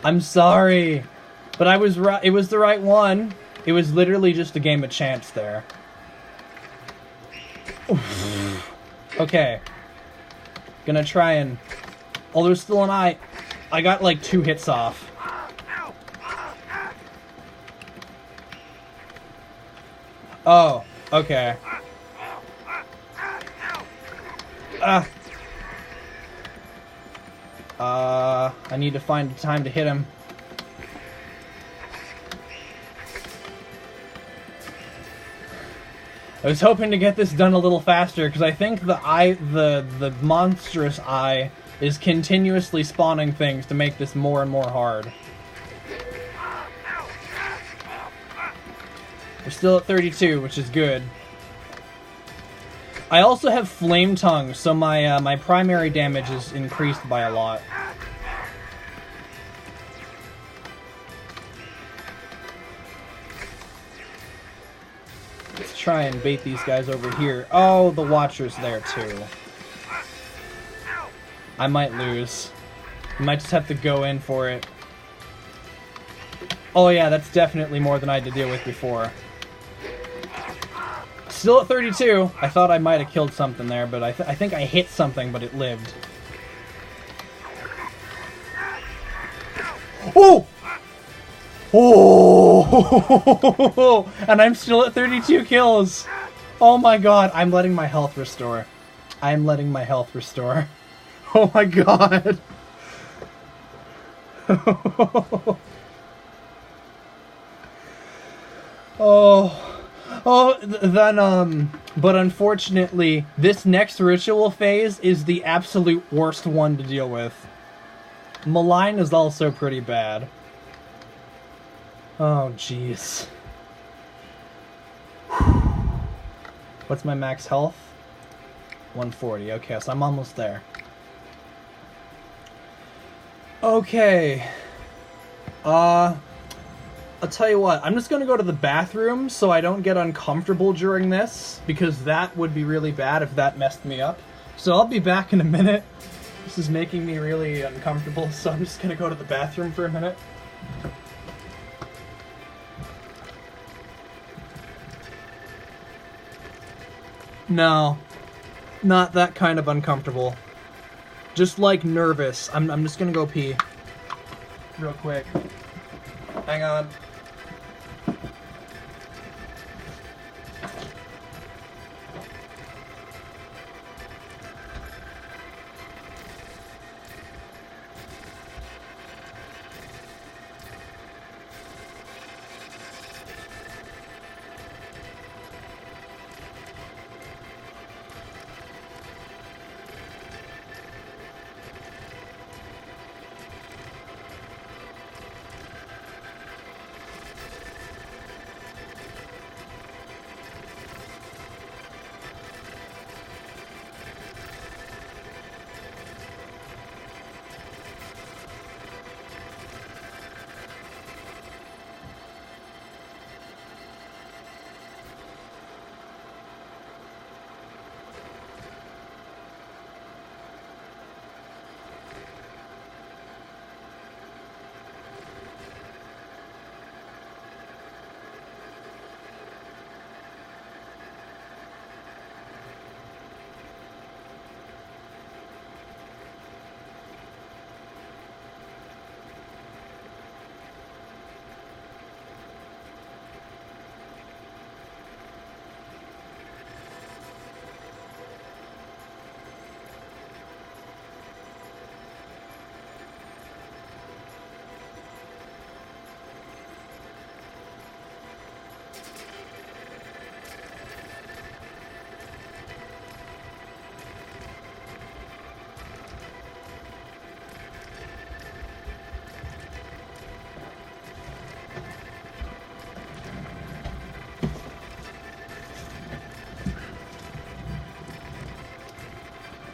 I'm sorry, but I was right. It was the right one. It was literally just a game of chance there. Okay. Gonna try and... Oh, there's still an eye. I got like 2 hits off. Oh, okay. I need to find time to hit him. I was hoping to get this done a little faster because I think the monstrous eye is continuously spawning things to make this more and more hard. We're still at 32, which is good. I also have Flame Tongue, so my primary damage is increased by a lot. Let's try and bait these guys over here. Oh, the Watcher's there too. I might lose. I might just have to go in for it. Oh yeah, that's definitely more than I had to deal with before. Still at 32. I thought I might have killed something there, but I think I hit something, but it lived. Oh! Oh! And I'm still at 32 kills. Oh my god, I'm letting my health restore. I'm letting my health restore. Oh my god. But unfortunately, this next ritual phase is the absolute worst one to deal with. Malign is also pretty bad. Oh, jeez. What's my max health? 140. Okay, so I'm almost there. Okay. I'll tell you what, I'm just gonna go to the bathroom so I don't get uncomfortable during this, because that would be really bad if that messed me up. So I'll be back in a minute. This is making me really uncomfortable, so I'm just gonna go to the bathroom for a minute. No, not that kind of uncomfortable. Just like nervous. I'm just gonna go pee. Real quick. Hang on.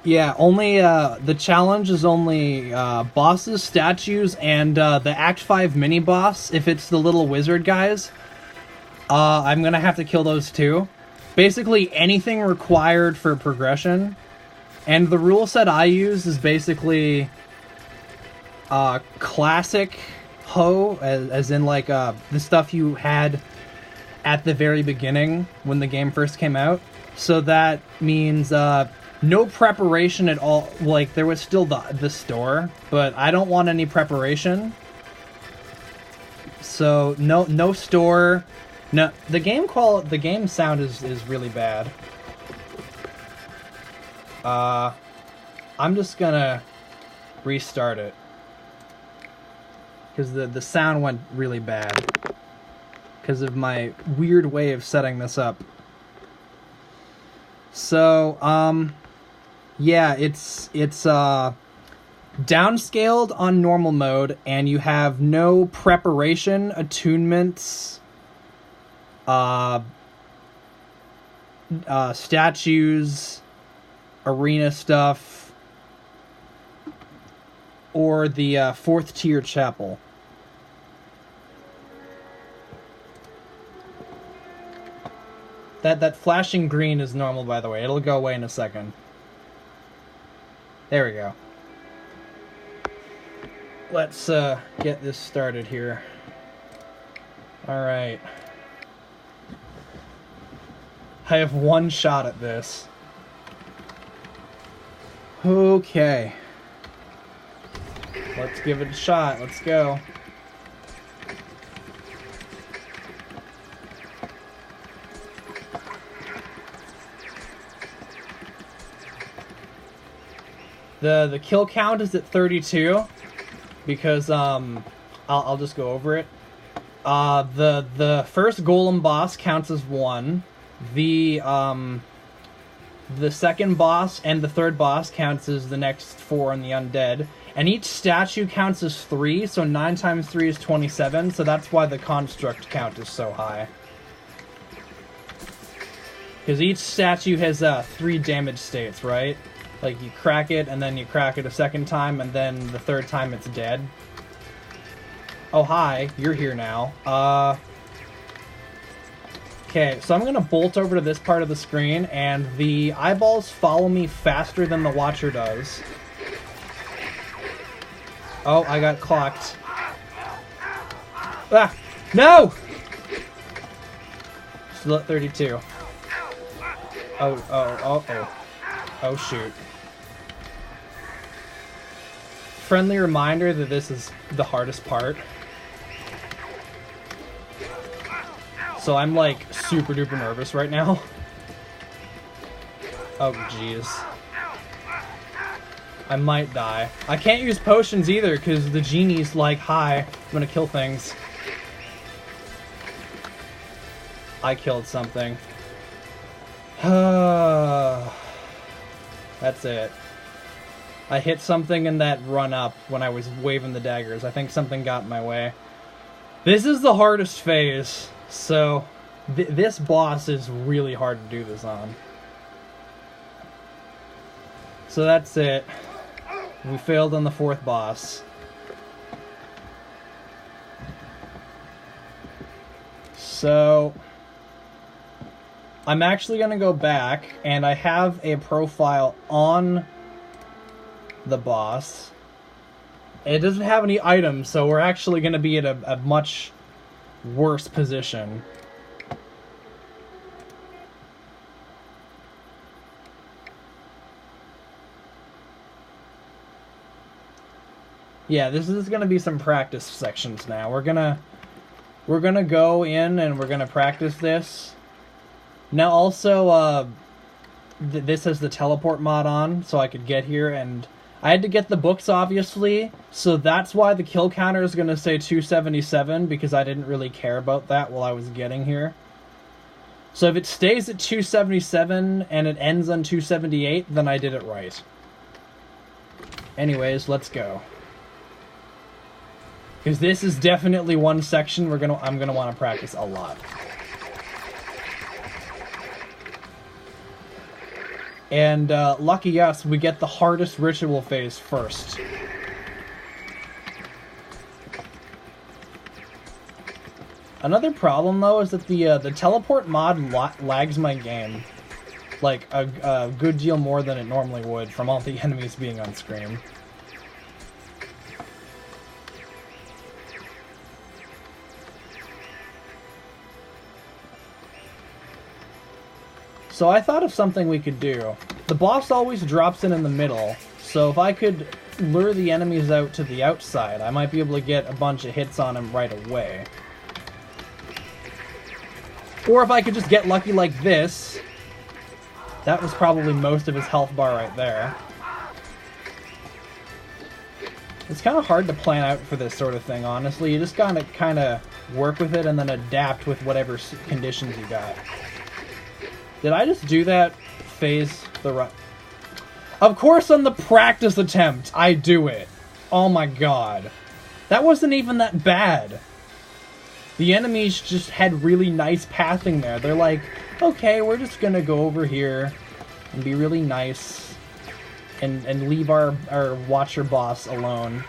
Yeah, only the challenge is only bosses, statues, and the Act 5 mini boss. If it's the little wizard guys, I'm gonna have to kill those too. Basically, anything required for progression. And the rule set I use is basically classic Ho, as in like the stuff you had at the very beginning when the game first came out. So that means no preparation at all. Like, there was still the store, but I don't want any preparation. So no store. No, the game sound is really bad. I'm just gonna restart it because the sound went really bad because of my weird way of setting this up. So, yeah, it's downscaled on normal mode, and you have no preparation, attunements, statues, arena stuff, or the fourth tier chapel. That flashing green is normal, by the way. It'll go away in a second. There we go. Let's get this started here. Alright. I have one shot at this. Okay. Let's give it a shot. Let's go. The kill count is at 32 because I'll just go over it. The first golem boss counts as 1. The second boss and the third boss counts as the next 4 on the undead. And each statue counts as 3, so 9 times 3 is 27, so that's why the construct count is so high. Because each statue has 3 damage states, right? Like, you crack it, and then you crack it a second time, and then the third time it's dead. Oh, hi, you're here now. Okay, so I'm gonna bolt over to this part of the screen, and the eyeballs follow me faster than the watcher does. Oh, I got clocked. Ah! No! Still at 32. Oh, shoot. Friendly reminder that this is the hardest part. So I'm like super duper nervous right now. Oh jeez. I might die. I can't use potions either because the genie's like, hi, I'm gonna kill things. I killed something. That's it. I hit something in that run up when I was waving the daggers. I think something got in my way. This is the hardest phase, so this boss is really hard to do this on. So that's it. We failed on the 4th boss. So I'm actually going to go back, and I have a profile on the boss. It doesn't have any items, so we're actually going to be at a much worse position. Yeah, this is going to be some practice sections now. We're gonna go in and we're gonna practice this. Now also, this has the teleport mod on, so I could get here, and I had to get the books, obviously, so that's why the kill counter is going to say 277, because I didn't really care about that while I was getting here. So if it stays at 277 and it ends on 278, then I did it right. Anyways, let's go. Because this is definitely one section I'm gonna want to practice a lot. And lucky us, we get the hardest ritual phase first. Another problem, though, is that the teleport mod lags my game. Like, a good deal more than it normally would from all the enemies being on screen. So I thought of something we could do. The boss always drops in the middle, so if I could lure the enemies out to the outside, I might be able to get a bunch of hits on him right away. Or if I could just get lucky like this. That was probably most of his health bar right there. It's kind of hard to plan out for this sort of thing, honestly. You just gotta kind of work with it and then adapt with whatever conditions you got. Did I just do that phase the right? Of course on the practice attempt, I do it. Oh my god. That wasn't even that bad. The enemies just had really nice pathing there. They're like, okay, we're just gonna go over here and be really nice and leave our Watcher boss alone.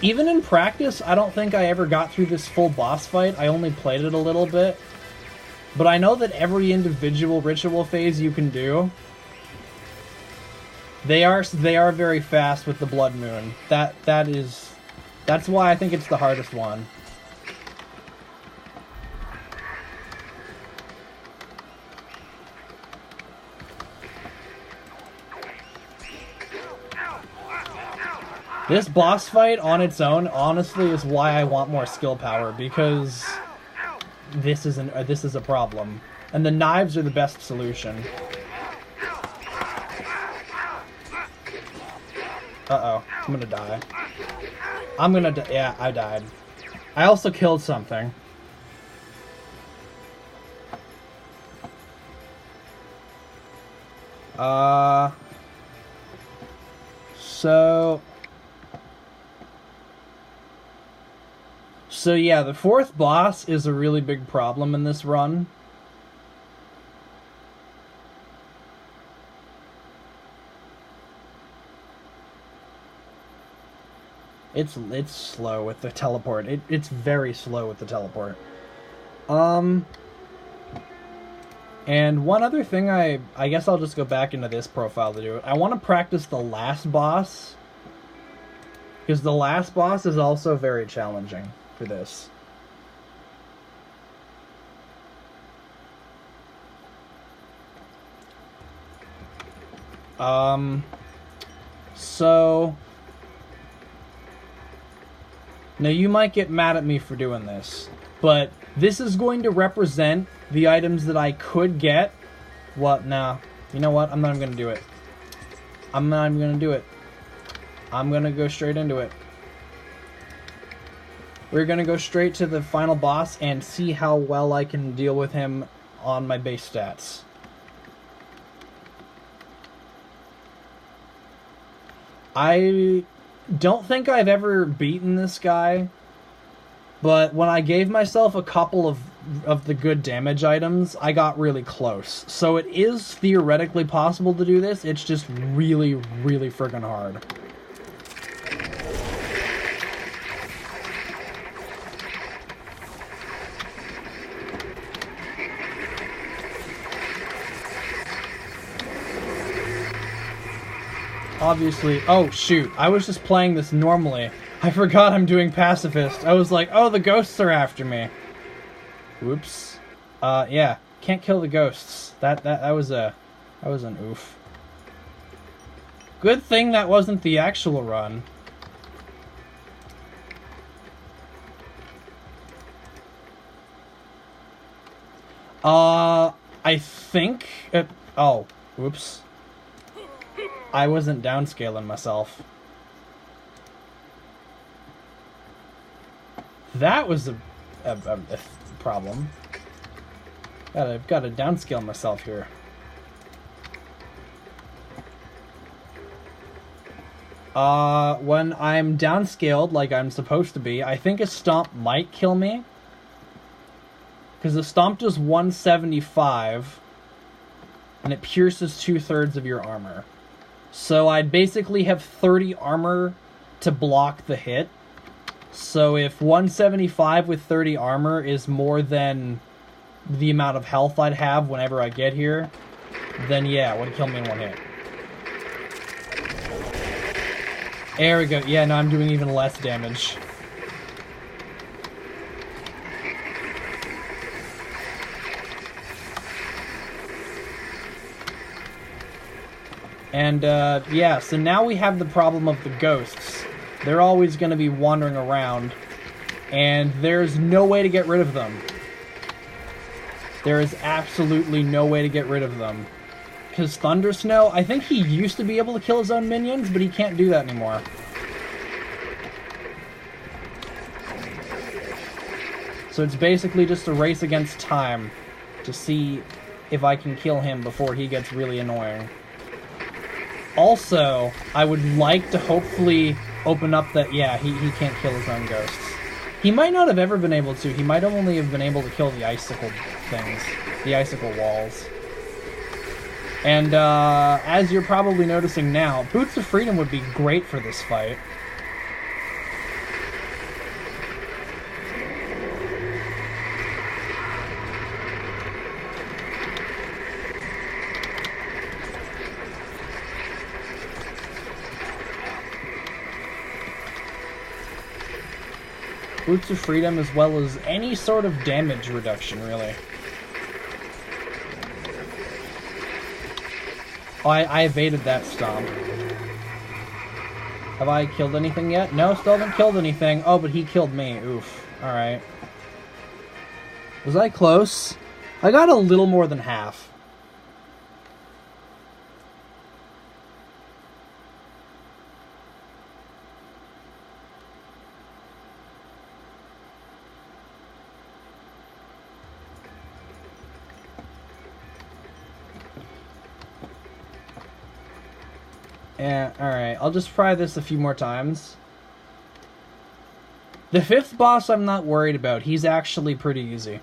Even in practice, I don't think I ever got through this full boss fight. I only played it a little bit. But I know that every individual ritual phase you can do, they are very fast with the Blood Moon. That's why I think it's the hardest one. This boss fight on its own, honestly, is why I want more skill power, because this is a problem, and the knives are the best solution. Uh-oh, I'm gonna die. Yeah, I died. I also killed something. So yeah, the fourth boss is a really big problem in this run. It's slow with the teleport. It's very slow with the teleport. And one other thing, I guess I'll just go back into this profile to do it. I want to practice the last boss, because the last boss is also very challenging for this. So now you might get mad at me for doing this, but this is going to represent the items that I could get. What? Nah. You know what? I'm not even gonna do it. I'm not even gonna do it. I'm gonna go straight into it. We're gonna go straight to the final boss and see how well I can deal with him on my base stats. I don't think I've ever beaten this guy, but when I gave myself a couple of the good damage items, I got really close. So it is theoretically possible to do this, it's just really, really friggin' hard. Obviously, oh shoot, I was just playing this normally. I forgot I'm doing Pacifist. I was like, oh, the ghosts are after me. Whoops. Yeah, can't kill the ghosts. That was an oof. Good thing that wasn't the actual run. I think oh, whoops. I wasn't downscaling myself. That was a problem. Gotta downscale myself here. When I'm downscaled like I'm supposed to be, I think a stomp might kill me. Because the Stomp does 175, and it pierces 2/3 of your armor. So I'd basically have 30 armor to block the hit. So if 175 with 30 armor is more than the amount of health I'd have whenever I get here, then yeah, it would kill me in one hit. There we go. Yeah, no, I'm doing even less damage. And, yeah, so now we have the problem of the ghosts. They're always going to be wandering around, and there's no way to get rid of them. There is absolutely no way to get rid of them. Because Thunder Snow, I think he used to be able to kill his own minions, but he can't do that anymore. So it's basically just a race against time to see if I can kill him before he gets really annoying. Also, I would like to hopefully open up that, yeah, he can't kill his own ghosts. He might not have ever been able to. He might only have been able to kill the icicle things, the icicle walls. And as you're probably noticing now, Boots of Freedom would be great for this fight. Boots of Freedom, as well as any sort of damage reduction, really. Oh, I evaded that stomp. Have I killed anything yet? No, still haven't killed anything. Oh, but he killed me. Oof. Alright. Was I close? I got a little more than half. Yeah, alright. I'll just try this a few more times. The 5th boss I'm not worried about. He's actually pretty easy.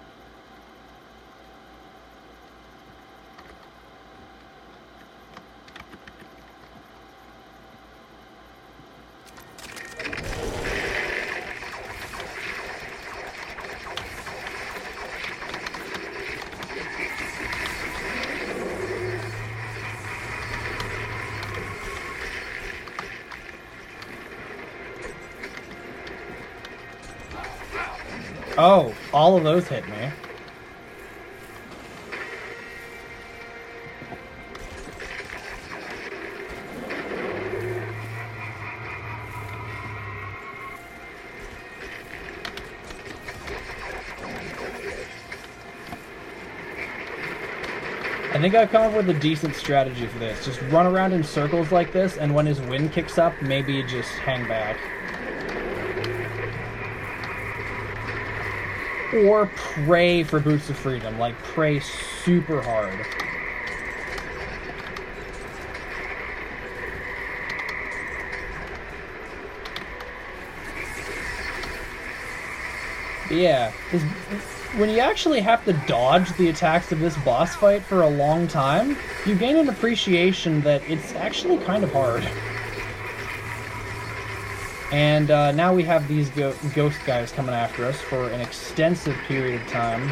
Oh, all of those hit me. I think I've come up with a decent strategy for this. Just run around in circles like this, and when his wind kicks up, maybe just hang back. Or pray for Boots of Freedom. Like, pray super hard. But yeah, when you actually have to dodge the attacks of this boss fight for a long time, you gain an appreciation that it's actually kind of hard. And now we have these ghost guys coming after us for an extensive period of time.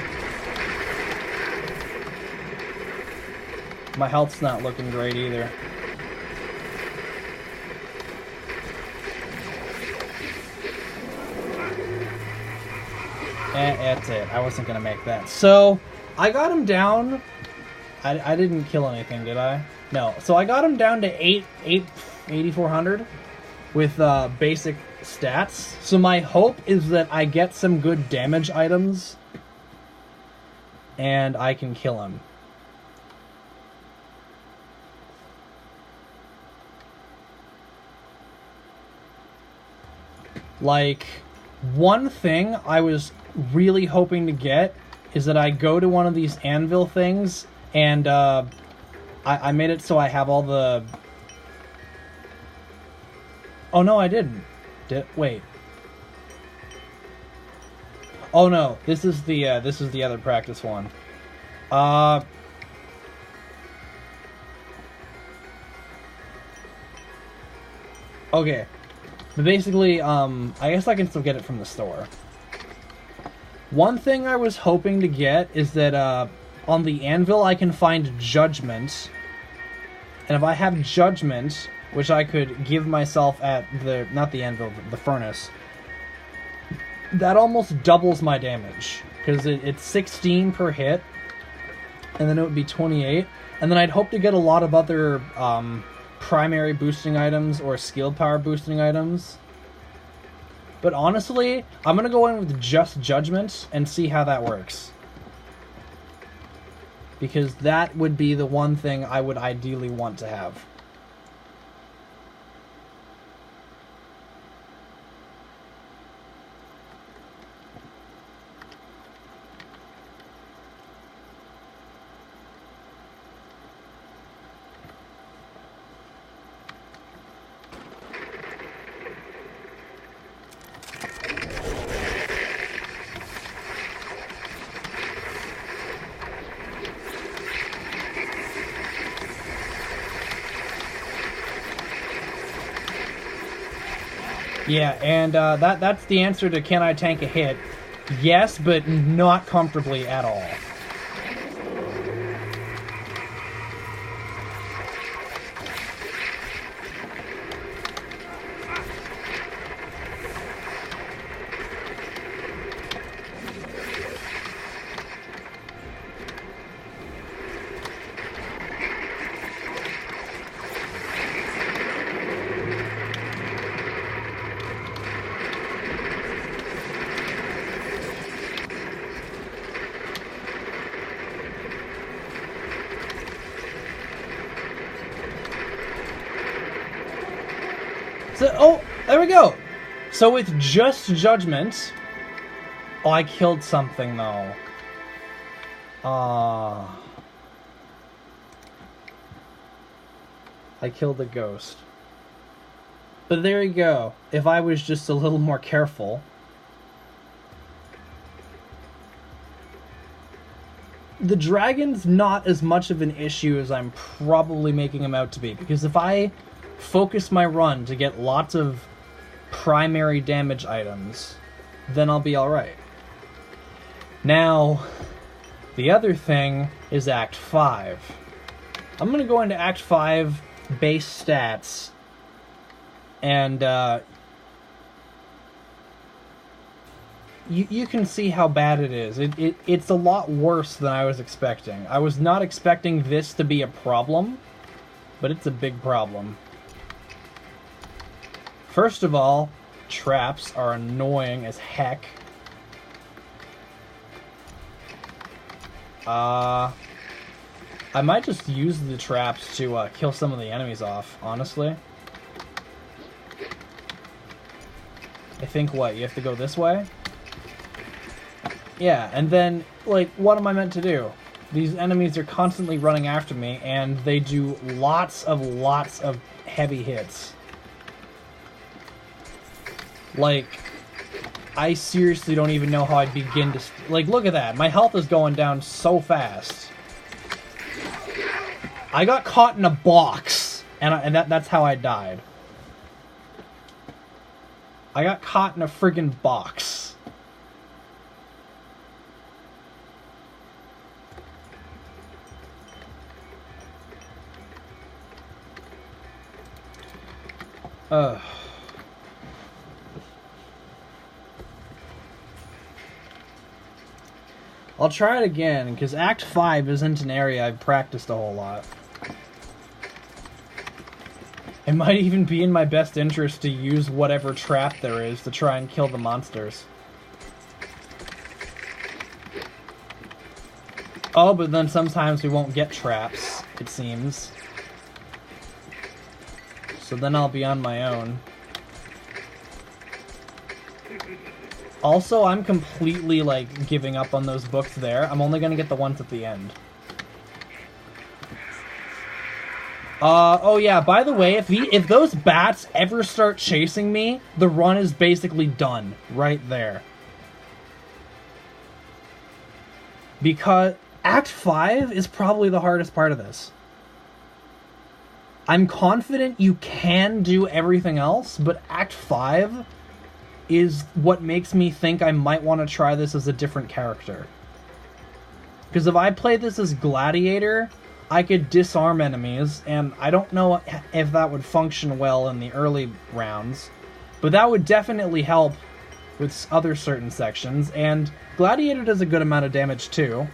My health's not looking great either. That's it. I wasn't going to make that. So, I got him down. I didn't kill anything, did I? No. So I got him down to 8,400. With basic stats. So my hope is that I get some good damage items and I can kill him. Like, one thing I was really hoping to get is that I go to one of these anvil things and I made it so I have all the... Oh, no, I didn't. Wait. Oh no, this is the other practice one. Okay. But basically, I guess I can still get it from the store. One thing I was hoping to get is that, on the anvil I can find judgment. And if I have judgment, which I could give myself at the, not the anvil, the furnace, that almost doubles my damage. Because it's 16 per hit, and then it would be 28. And then I'd hope to get a lot of other, primary boosting items or skill power boosting items. But honestly, I'm going to go in with just judgment and see how that works. Because that would be the one thing I would ideally want to have. Yeah, and that's the answer to can I tank a hit. Yes, but not comfortably at all. So, oh, there we go. So with just judgment, oh, I killed something though. I killed a ghost. But there you go. If I was just a little more careful. The dragon's not as much of an issue as I'm probably making him out to be. Because if I focus my run to get lots of primary damage items, then I'll be alright. Now, the other thing is Act 5. I'm going to go into Act 5 base stats, and you can see how bad it is. It's a lot worse than I was expecting. I was not expecting this to be a problem, but it's a big problem. First of all, traps are annoying as heck. I might just use the traps to kill some of the enemies off, honestly. I think, what, you have to go this way? Yeah, and then, like, what am I meant to do? These enemies are constantly running after me, and they do lots of heavy hits. Like, I seriously don't even know how I'd begin to... Like, look at that. My health is going down so fast. I got caught in a box, and that's how I died. I got caught in a friggin' box. I'll try it again, because Act 5 isn't an area I've practiced a whole lot. It might even be in my best interest to use whatever trap there is to try and kill the monsters. Oh, but then sometimes we won't get traps, it seems. So then I'll be on my own. Also, I'm completely, like, giving up on those books there. I'm only gonna get the ones at the end. Oh yeah, by the way, if those bats ever start chasing me, the run is basically done. Right there. Because Act 5 is probably the hardest part of this. I'm confident you can do everything else, but Act 5 is what makes me think I might want to try this as a different character. Because if I play this as Gladiator, I could disarm enemies, and I don't know if that would function well in the early rounds, but that would definitely help with other certain sections, and Gladiator does a good amount of damage too.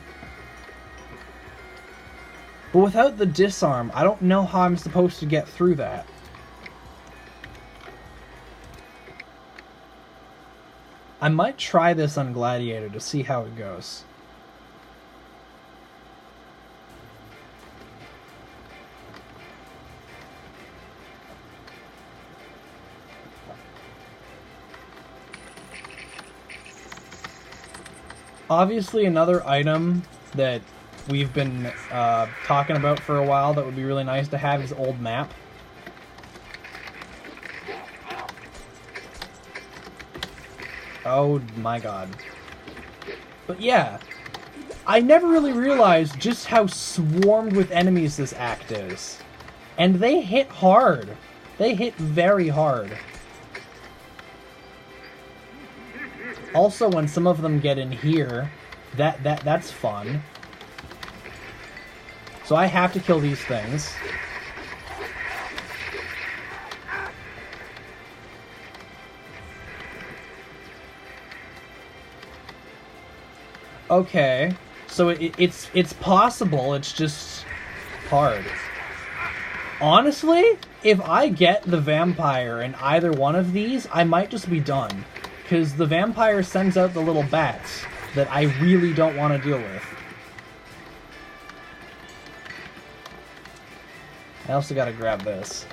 But without the disarm, I don't know how I'm supposed to get through that. I might try this on Gladiator to see how it goes. Obviously, another item that we've been talking about for a while that would be really nice to have is old map. Oh my god. But yeah, I never really realized just how swarmed with enemies this act is. And they hit hard. They hit very hard. Also, when some of them get in here, that's fun. So I have to kill these things. Okay, so it's possible, it's just hard. Honestly, if I get the vampire in either one of these, I might just be done. Because the vampire sends out the little bats that I really don't want to deal with. I also gotta grab this.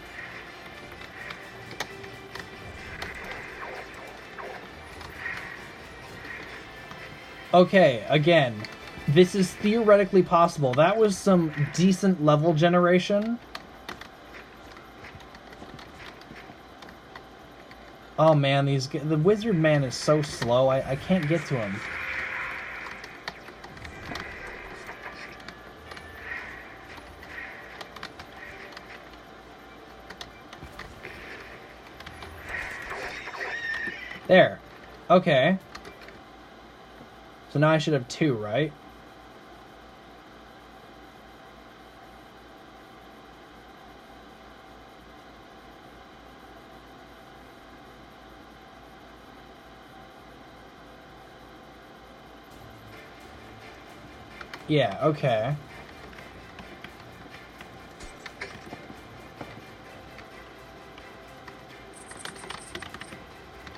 Okay, again, this is theoretically possible. That was some decent level generation. Oh man, the wizard man is so slow, I can't get to him. There. Okay. So now I should have 2, right? Yeah, okay.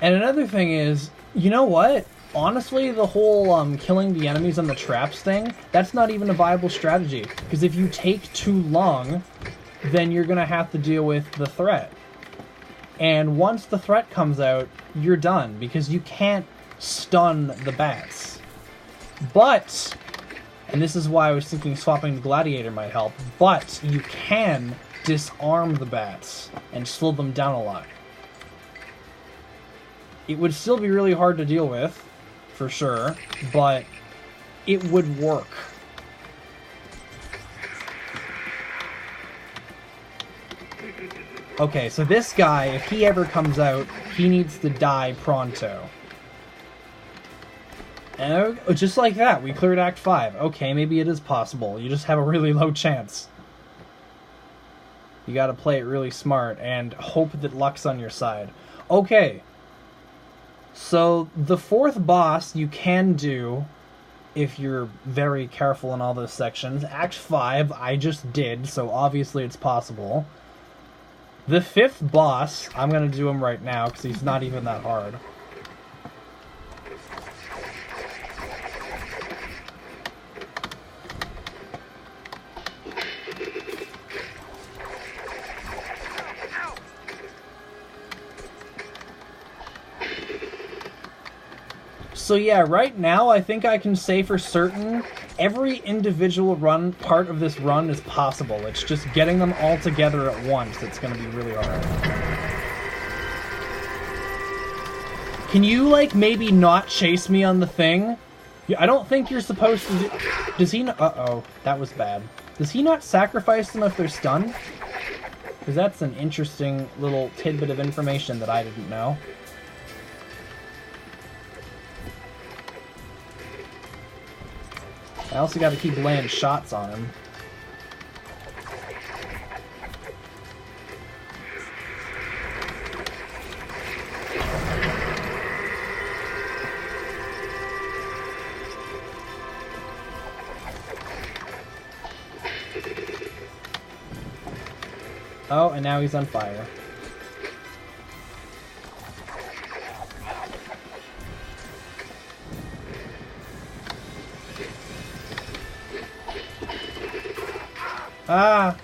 And another thing is, you know what? Honestly, the whole killing the enemies on the traps thing, that's not even a viable strategy. Because if you take too long, then you're going to have to deal with the threat. And once the threat comes out, you're done. Because you can't stun the bats. But, and this is why I was thinking swapping the Gladiator might help, but you can disarm the bats and slow them down a lot. It would still be really hard to deal with, for sure, but it would work. Okay, so this guy, if he ever comes out, he needs to die pronto. And just like that, we cleared Act 5. Okay, maybe it is possible. You just have a really low chance. You gotta play it really smart and hope that luck's on your side. Okay. So, the 4th boss you can do if you're very careful in all those sections. Act 5, I just did, so obviously it's possible. The 5th boss, I'm going to do him right now because he's not even that hard. So yeah, right now I think I can say for certain every individual part of this run is possible. It's just getting them all together at once that's going to be really hard. Can you, like, maybe not chase me on the thing? I don't think you're supposed to do... Does he not... Uh-oh, that was bad. Does he not sacrifice them if they're stunned? Because that's an interesting little tidbit of information that I didn't know. I also got to keep laying shots on him. Oh, and now he's on fire. Ah!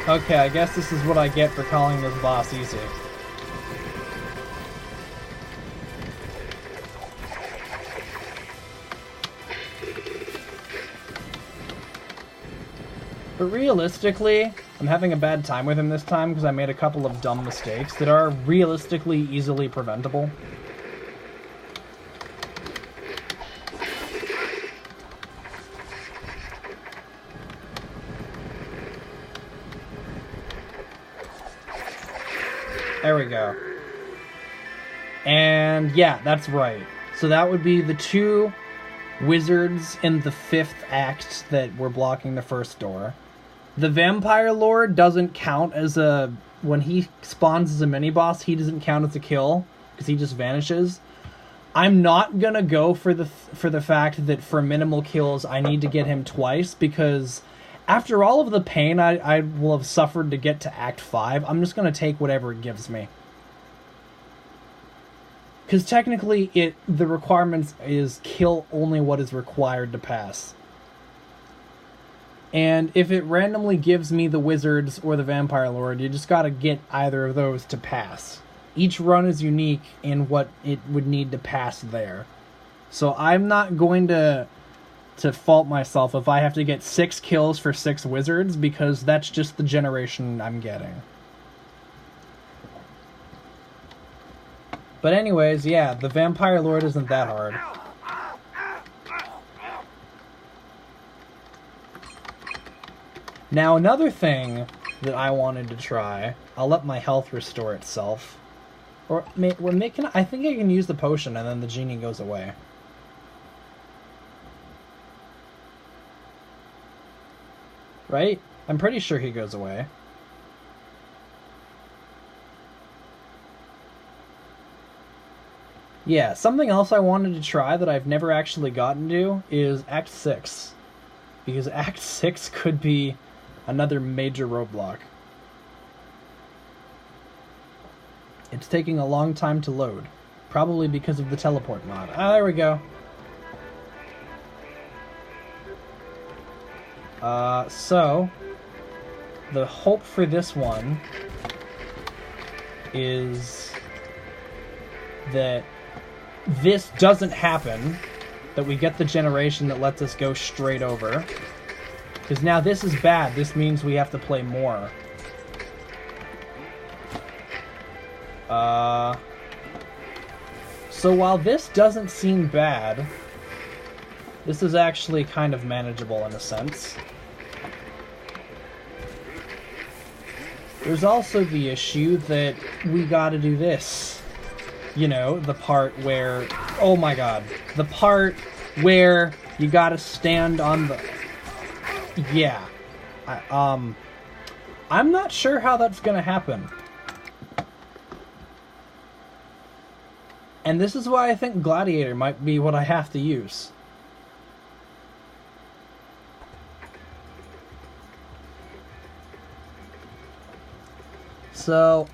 Okay, I guess this is what I get for calling this boss easy. But realistically, I'm having a bad time with him this time because I made a couple of dumb mistakes that are realistically easily preventable. There we go. And yeah, that's right. So that would be the two wizards in the 5th act that were blocking the first door. The Vampire Lord doesn't count as a... When he spawns as a mini-boss, he doesn't count as a kill, because he just vanishes. I'm not gonna go for the fact that for minimal kills, I need to get him twice, because after all of the pain I will have suffered to get to Act 5, I'm just gonna take whatever it gives me. Because technically, the requirements is kill only what is required to pass. And if it randomly gives me the Wizards or the Vampire Lord, you just gotta get either of those to pass. Each run is unique in what it would need to pass there. So I'm not going to fault myself if I have to get 6 kills for 6 Wizards, because that's just the generation I'm getting. But anyways, yeah, the Vampire Lord isn't that hard. Now, another thing that I wanted to try, I'll let my health restore itself. Or, I think I can use the potion and then the genie goes away. Right? I'm pretty sure he goes away. Yeah, something else I wanted to try that I've never actually gotten to is Act 6. Because Act 6 could be another major roadblock. It's taking a long time to load. Probably because of the teleport mod. Ah, there we go. So, the hope for this one is that this doesn't happen, that we get the generation that lets us go straight over. Because now this is bad. This means we have to play more. So while this doesn't seem bad, this is actually kind of manageable in a sense. There's also the issue that we gotta do this. You know, the part where... Oh my god. The part where you gotta stand on the... Yeah. I'm not sure how that's gonna happen. And this is why I think Gladiator might be what I have to use. So,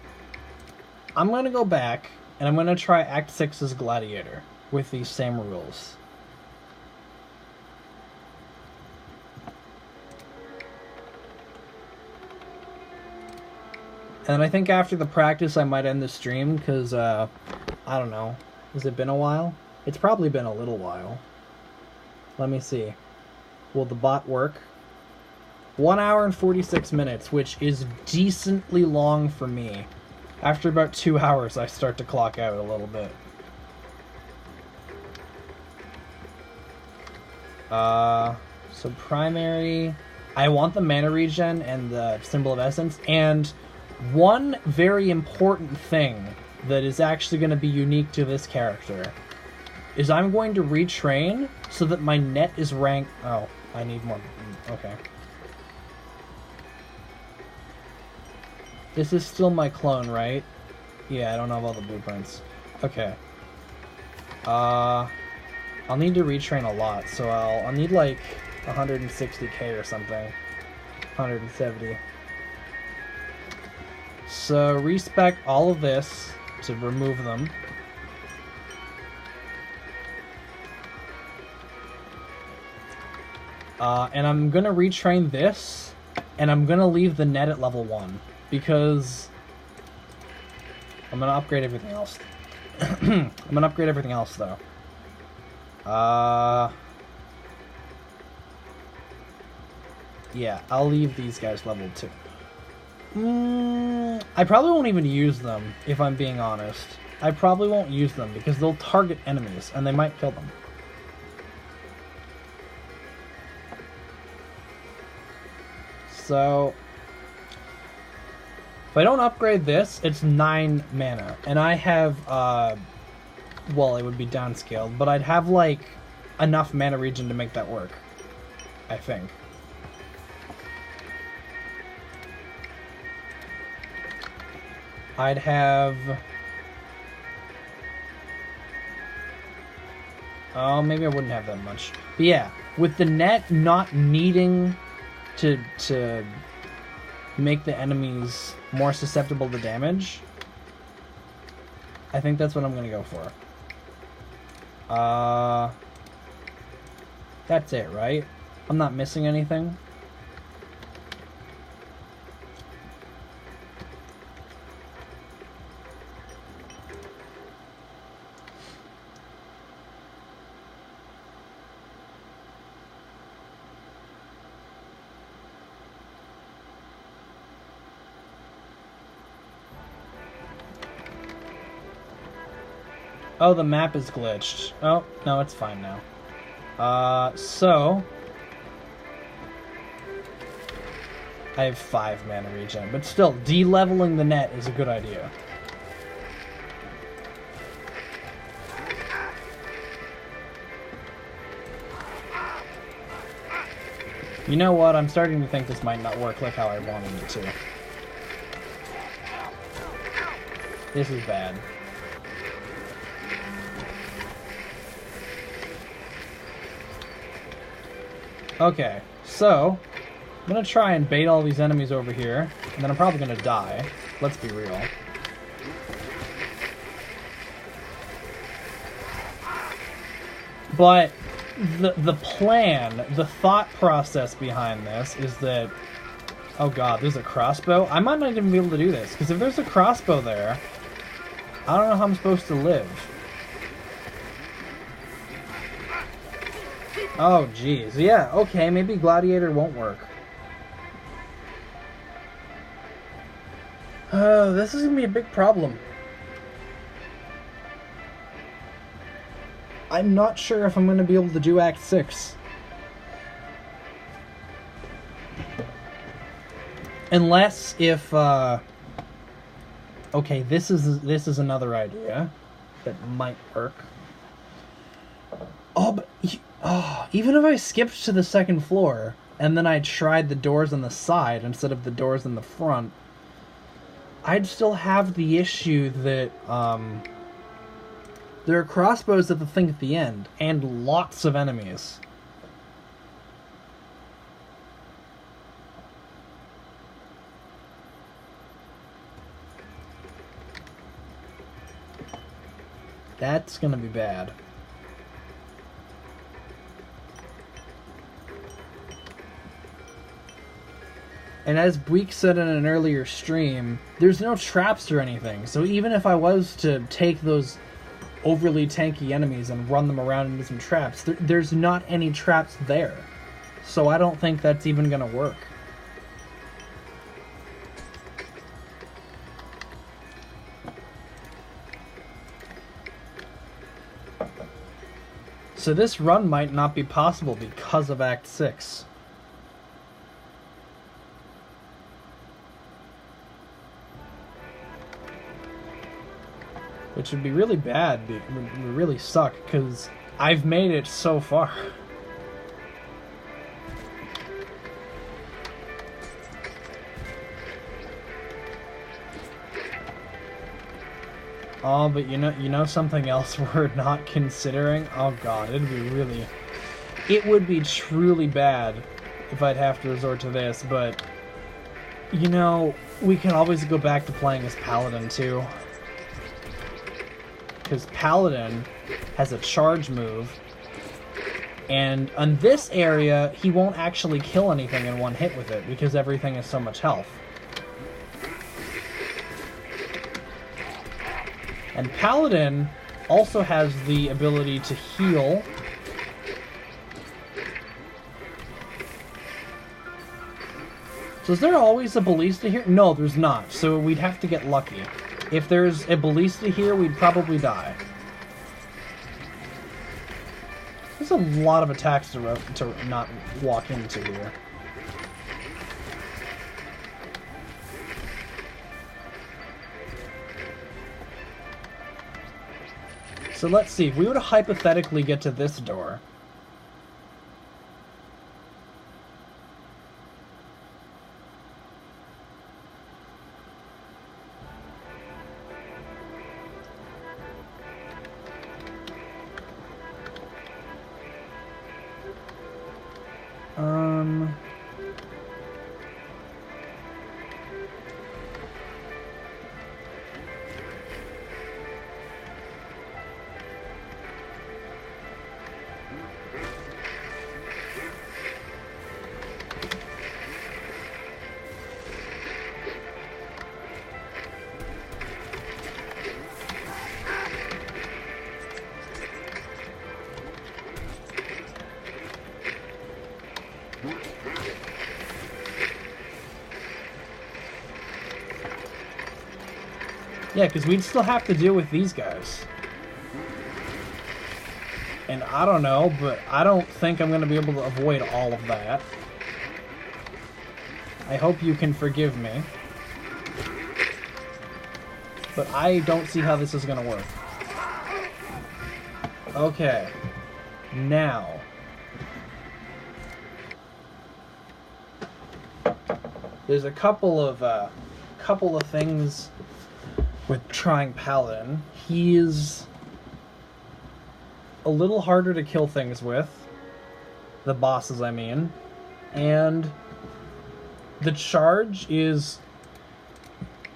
I'm going to go back, and I'm going to try Act 6 as Gladiator, with these same rules. And I think after the practice I might end the stream, because, I don't know. Has it been a while? It's probably been a little while. Let me see. will the bot work? 1 hour and 46 minutes, which is decently long for me. After about 2 hours, I start to clock out a little bit. So primary... I want the mana regen and the symbol of essence, and one very important thing that is actually going to be unique to this character is I'm going to retrain so that my net is ranked... Oh, I need more... Okay. This is still my clone, right? Yeah, I don't have all the blueprints. Okay. I'll need to retrain a lot, so I'll need like 160k or something. 170. So respec all of this to remove them. And I'm gonna retrain this, and I'm gonna leave the net at level 1 because I'm gonna upgrade everything else. I'm gonna upgrade everything else though. Yeah, I'll leave these guys level 2. I probably won't even use them, if I'm being honest. I probably won't use them, because they'll target enemies, and they might kill them. So... if I don't upgrade this, it's 9 mana. And I have, well, it would be downscaled, but I'd have, like, enough mana regen to make that work. I think. I'd have... oh, maybe I wouldn't have that much. But yeah, with the net not needing to make the enemies more susceptible to damage, I think that's what I'm gonna go for. That's it, right? I'm not missing anything. Oh, the map is glitched. Oh, no, it's fine now. So... I have 5 mana regen, but still, de-leveling the net is a good idea. You know what? I'm starting to think this might not work like how I wanted it to. This is bad. Okay, so I'm gonna try and bait all these enemies over here, and then I'm probably gonna die. Let's be real. But the plan, the thought process behind this is that... oh god, there's a crossbow? I might not even be able to do this, because if there's a crossbow there, I don't know how I'm supposed to live. Oh, jeez. Yeah, okay, maybe Gladiator won't work. Oh, this is gonna be a big problem. I'm not sure if I'm gonna be able to do Act 6. Unless if, okay, this is another idea that might work. Oh, but... oh, even if I skipped to the second floor, and then I tried the doors on the side instead of the doors in the front, I'd still have the issue that, there are crossbows at the thing at the end, and lots of enemies. That's gonna be bad. And as Bleak said in an earlier stream, there's no traps or anything. So even if I was to take those overly tanky enemies and run them around into some traps, there's not any traps there. So I don't think that's even gonna work. So this run might not be possible because of Act 6. Which would be really bad. It would really suck, because I've made it so far. Oh, but you know something else we're not considering? Oh god, it would be truly bad if I'd have to resort to this, but you know, we can always go back to playing as Paladin too. Because Paladin has a charge move, and on this area, he won't actually kill anything in one hit with it, because everything is so much health. And Paladin also has the ability to heal. So is there always a ballista here? No, there's not, so we'd have to get lucky. If there's a ballista here, we'd probably die. There's a lot of attacks to not walk into here. So let's see, if we were to hypothetically get to this door... Yeah, because we'd still have to deal with these guys. And I don't know, but I don't think I'm going to be able to avoid all of that. I hope you can forgive me. But I don't see how this is going to work. Okay. Now. There's a couple of things with trying Paladin. He's a little harder to kill things with. The bosses, I mean. And the charge is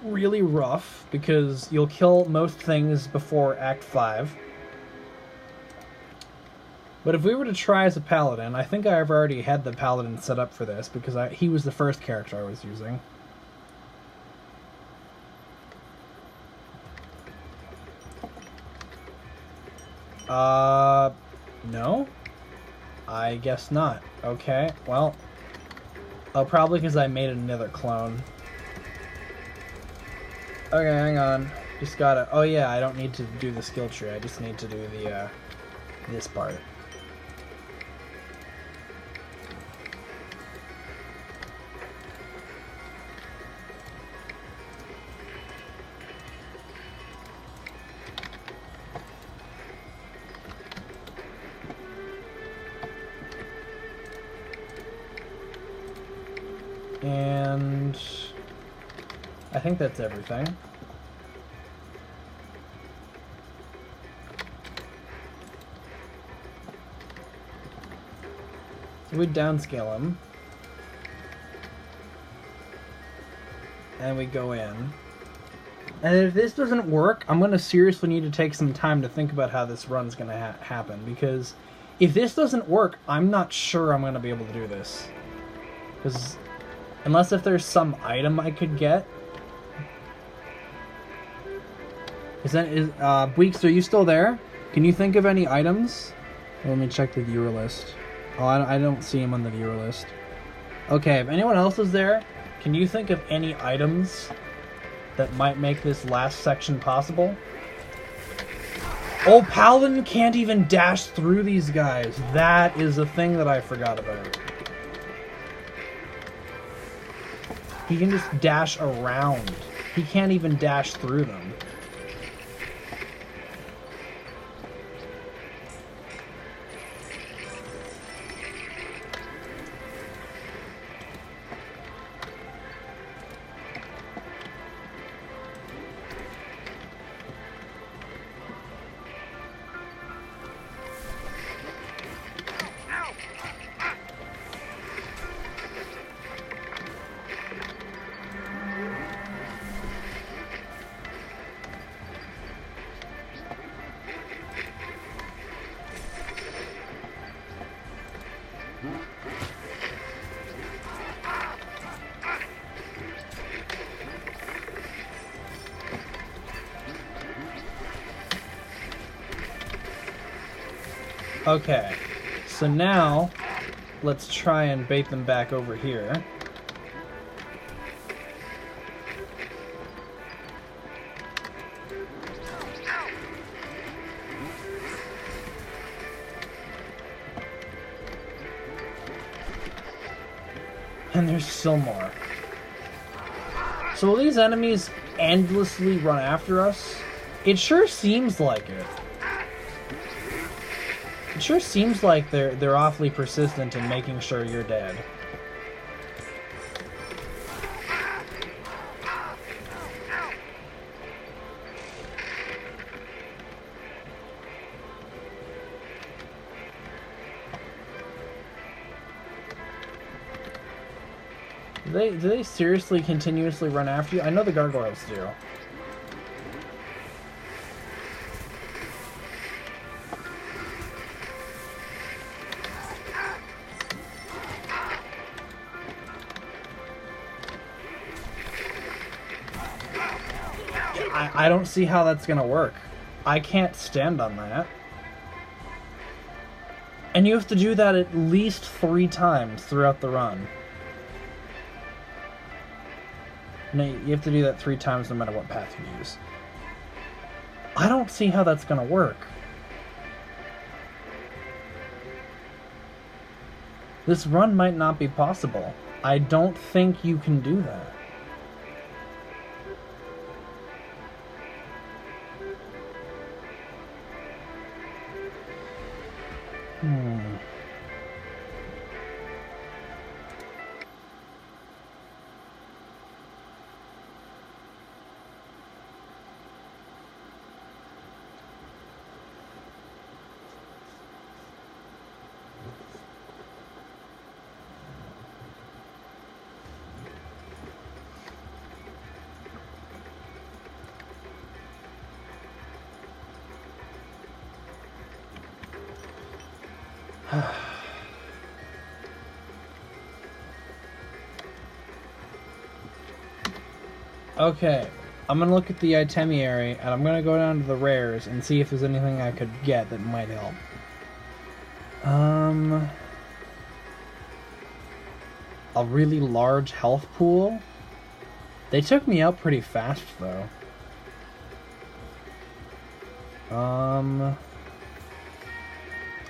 really rough because you'll kill most things before Act 5. But if we were to try as a Paladin, I think I've already had the Paladin set up for this because he was the first character I was using. No? I guess not. Okay, well... Oh, probably because I made another clone. Okay, hang on. Just gotta... Oh yeah, I don't need to do the skill tree. I just need to do the, this part. And I think that's everything. So we downscale him. And we go in. And if this doesn't work, I'm going to seriously need to take some time to think about how this run's going to happen. Because if this doesn't work, I'm not sure I'm going to be able to do this. Because... unless if there's some item I could get. Weeks, are you still there? Can you think of any items? Let me check the viewer list. Oh, I don't see him on the viewer list. Okay, if anyone else is there, can you think of any items that might make this last section possible? Oh, Paladin can't even dash through these guys. That is a thing that I forgot about. He can just dash around. He can't even dash through them. Okay, so now let's try and bait them back over here. And there's still more. So will these enemies endlessly run after us? It sure seems like it. It sure seems like they're awfully persistent in making sure you're dead. Do they seriously continuously run after you? I know the gargoyles do. I don't see how that's gonna work. I can't stand on that. And you have to do that at least 3 times throughout the run. No, you have to do that 3 times no matter what path you use. I don't see how that's gonna work. This run might not be possible. I don't think you can do that. Okay, I'm gonna look at the itinerary and I'm gonna go down to the rares and see if there's anything I could get that might help. A really large health pool? They took me out pretty fast though.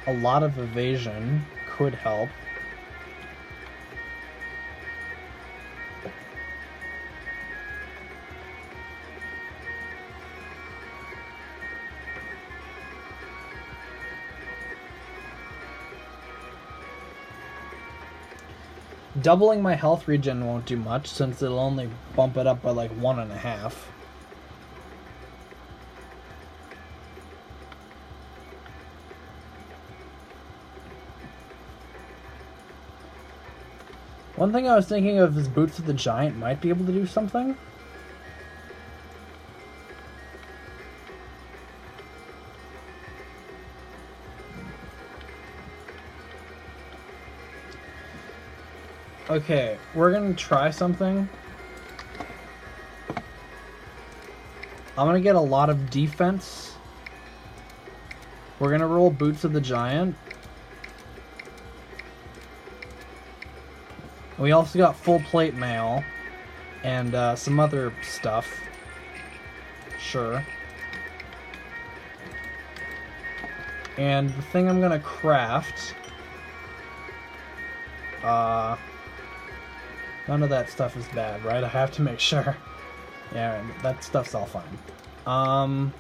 A lot of evasion could help. Doubling my health regen won't do much since it'll only bump it up by like 1.5. One thing I was thinking of is Boots of the Giant might be able to do something. Okay, we're gonna try something. I'm gonna get a lot of defense. We're gonna roll Boots of the Giant. We also got full plate mail and some other stuff. Sure. And the thing I'm gonna craft, none of that stuff is bad, right? I have to make sure. Yeah, that stuff's all fine.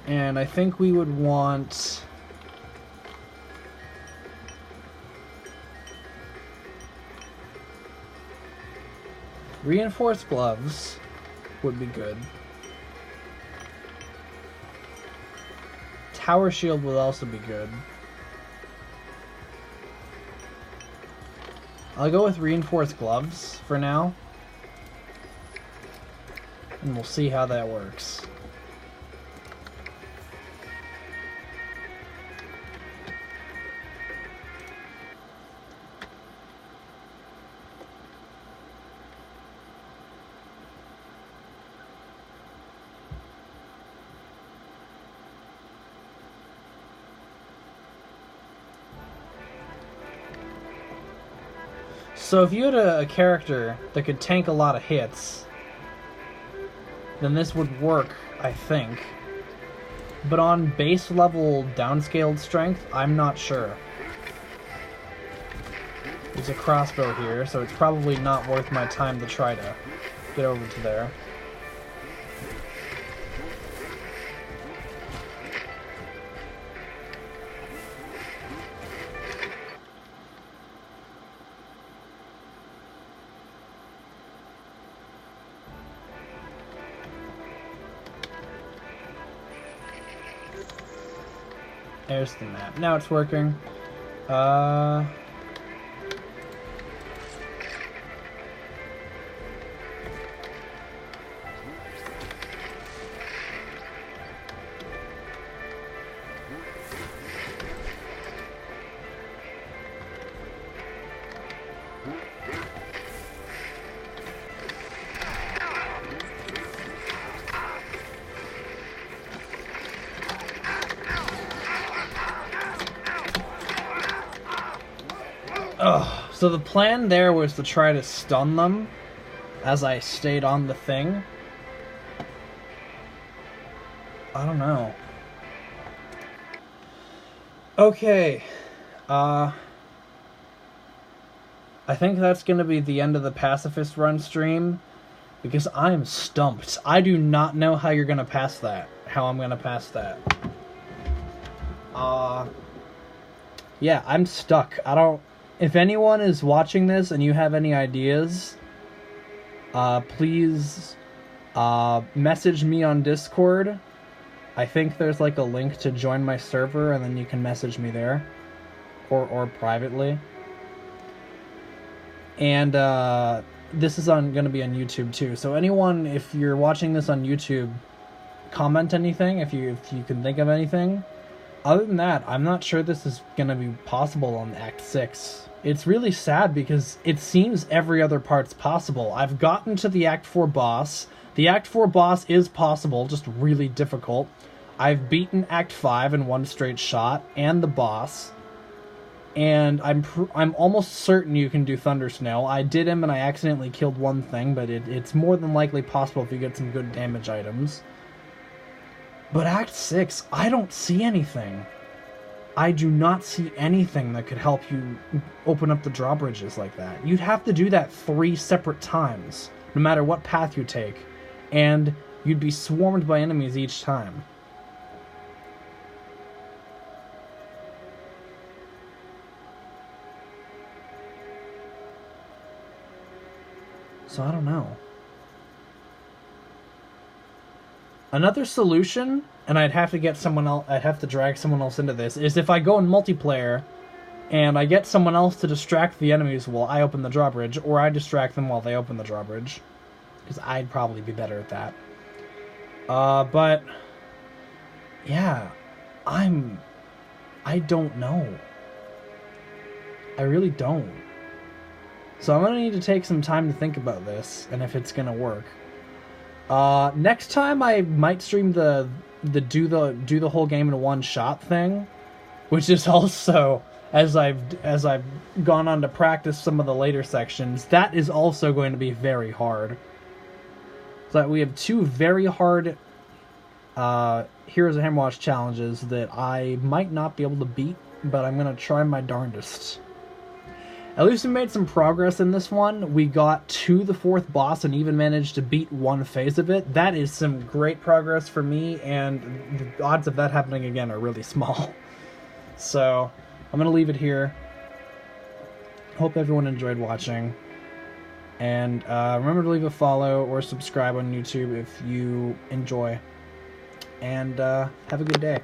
And I think we would want... reinforced gloves would be good. Tower shield would also be good. I'll go with reinforced gloves for now. And we'll see how that works. So if you had a character that could tank a lot of hits, then this would work, I think. But on base level downscaled strength, I'm not sure. There's a crossbow here, so it's probably not worth my time to try to get over to there. There's the map. Now it's working. So the plan there was to try to stun them as I stayed on the thing. I don't know. Okay. I think that's going to be the end of the Pacifist run stream, because I'm stumped. I do not know how you're going to pass that. How I'm going to pass that. Yeah, I'm stuck. I don't... If anyone is watching this and you have any ideas, please message me on Discord. I think there's like a link to join my server, and then you can message me there, or privately. And this is going to be on YouTube too. So anyone, if you're watching this on YouTube, comment anything if you can think of anything. Other than that, I'm not sure this is going to be possible on Act 6. It's really sad because it seems every other part's possible. I've gotten to the Act 4 boss. The Act 4 boss is possible, just really difficult. I've beaten Act 5 in one straight shot, and the boss. And I'm almost certain you can do Thunder Snow. I did him and I accidentally killed one thing, but it's more than likely possible if you get some good damage items. But Act 6, I don't see anything. I do not see anything that could help you open up the drawbridges like that. You'd have to do that 3 separate times, no matter what path you take, and you'd be swarmed by enemies each time. So I don't know. Another solution, and I'd have to get someone else, I'd have to drag someone else into this, is if I go in multiplayer and I get someone else to distract the enemies while I open the drawbridge, or I distract them while they open the drawbridge. Because I'd probably be better at that. But yeah, I don't know. I really don't. So I'm gonna need to take some time to think about this and if it's gonna work. Next time I might stream the do the whole game in one shot thing, which is also, as I've gone on to practice some of the later sections, that is also going to be very hard. So we have two very hard Heroes of Hammerwatch challenges that I might not be able to beat, but I'm gonna try my darndest. At least we made some progress in this one. We got to the 4th boss and even managed to beat one phase of it. That is some great progress for me, and the odds of that happening again are really small. So, I'm going to leave it here. Hope everyone enjoyed watching. And remember to leave a follow or subscribe on YouTube if you enjoy. And have a good day.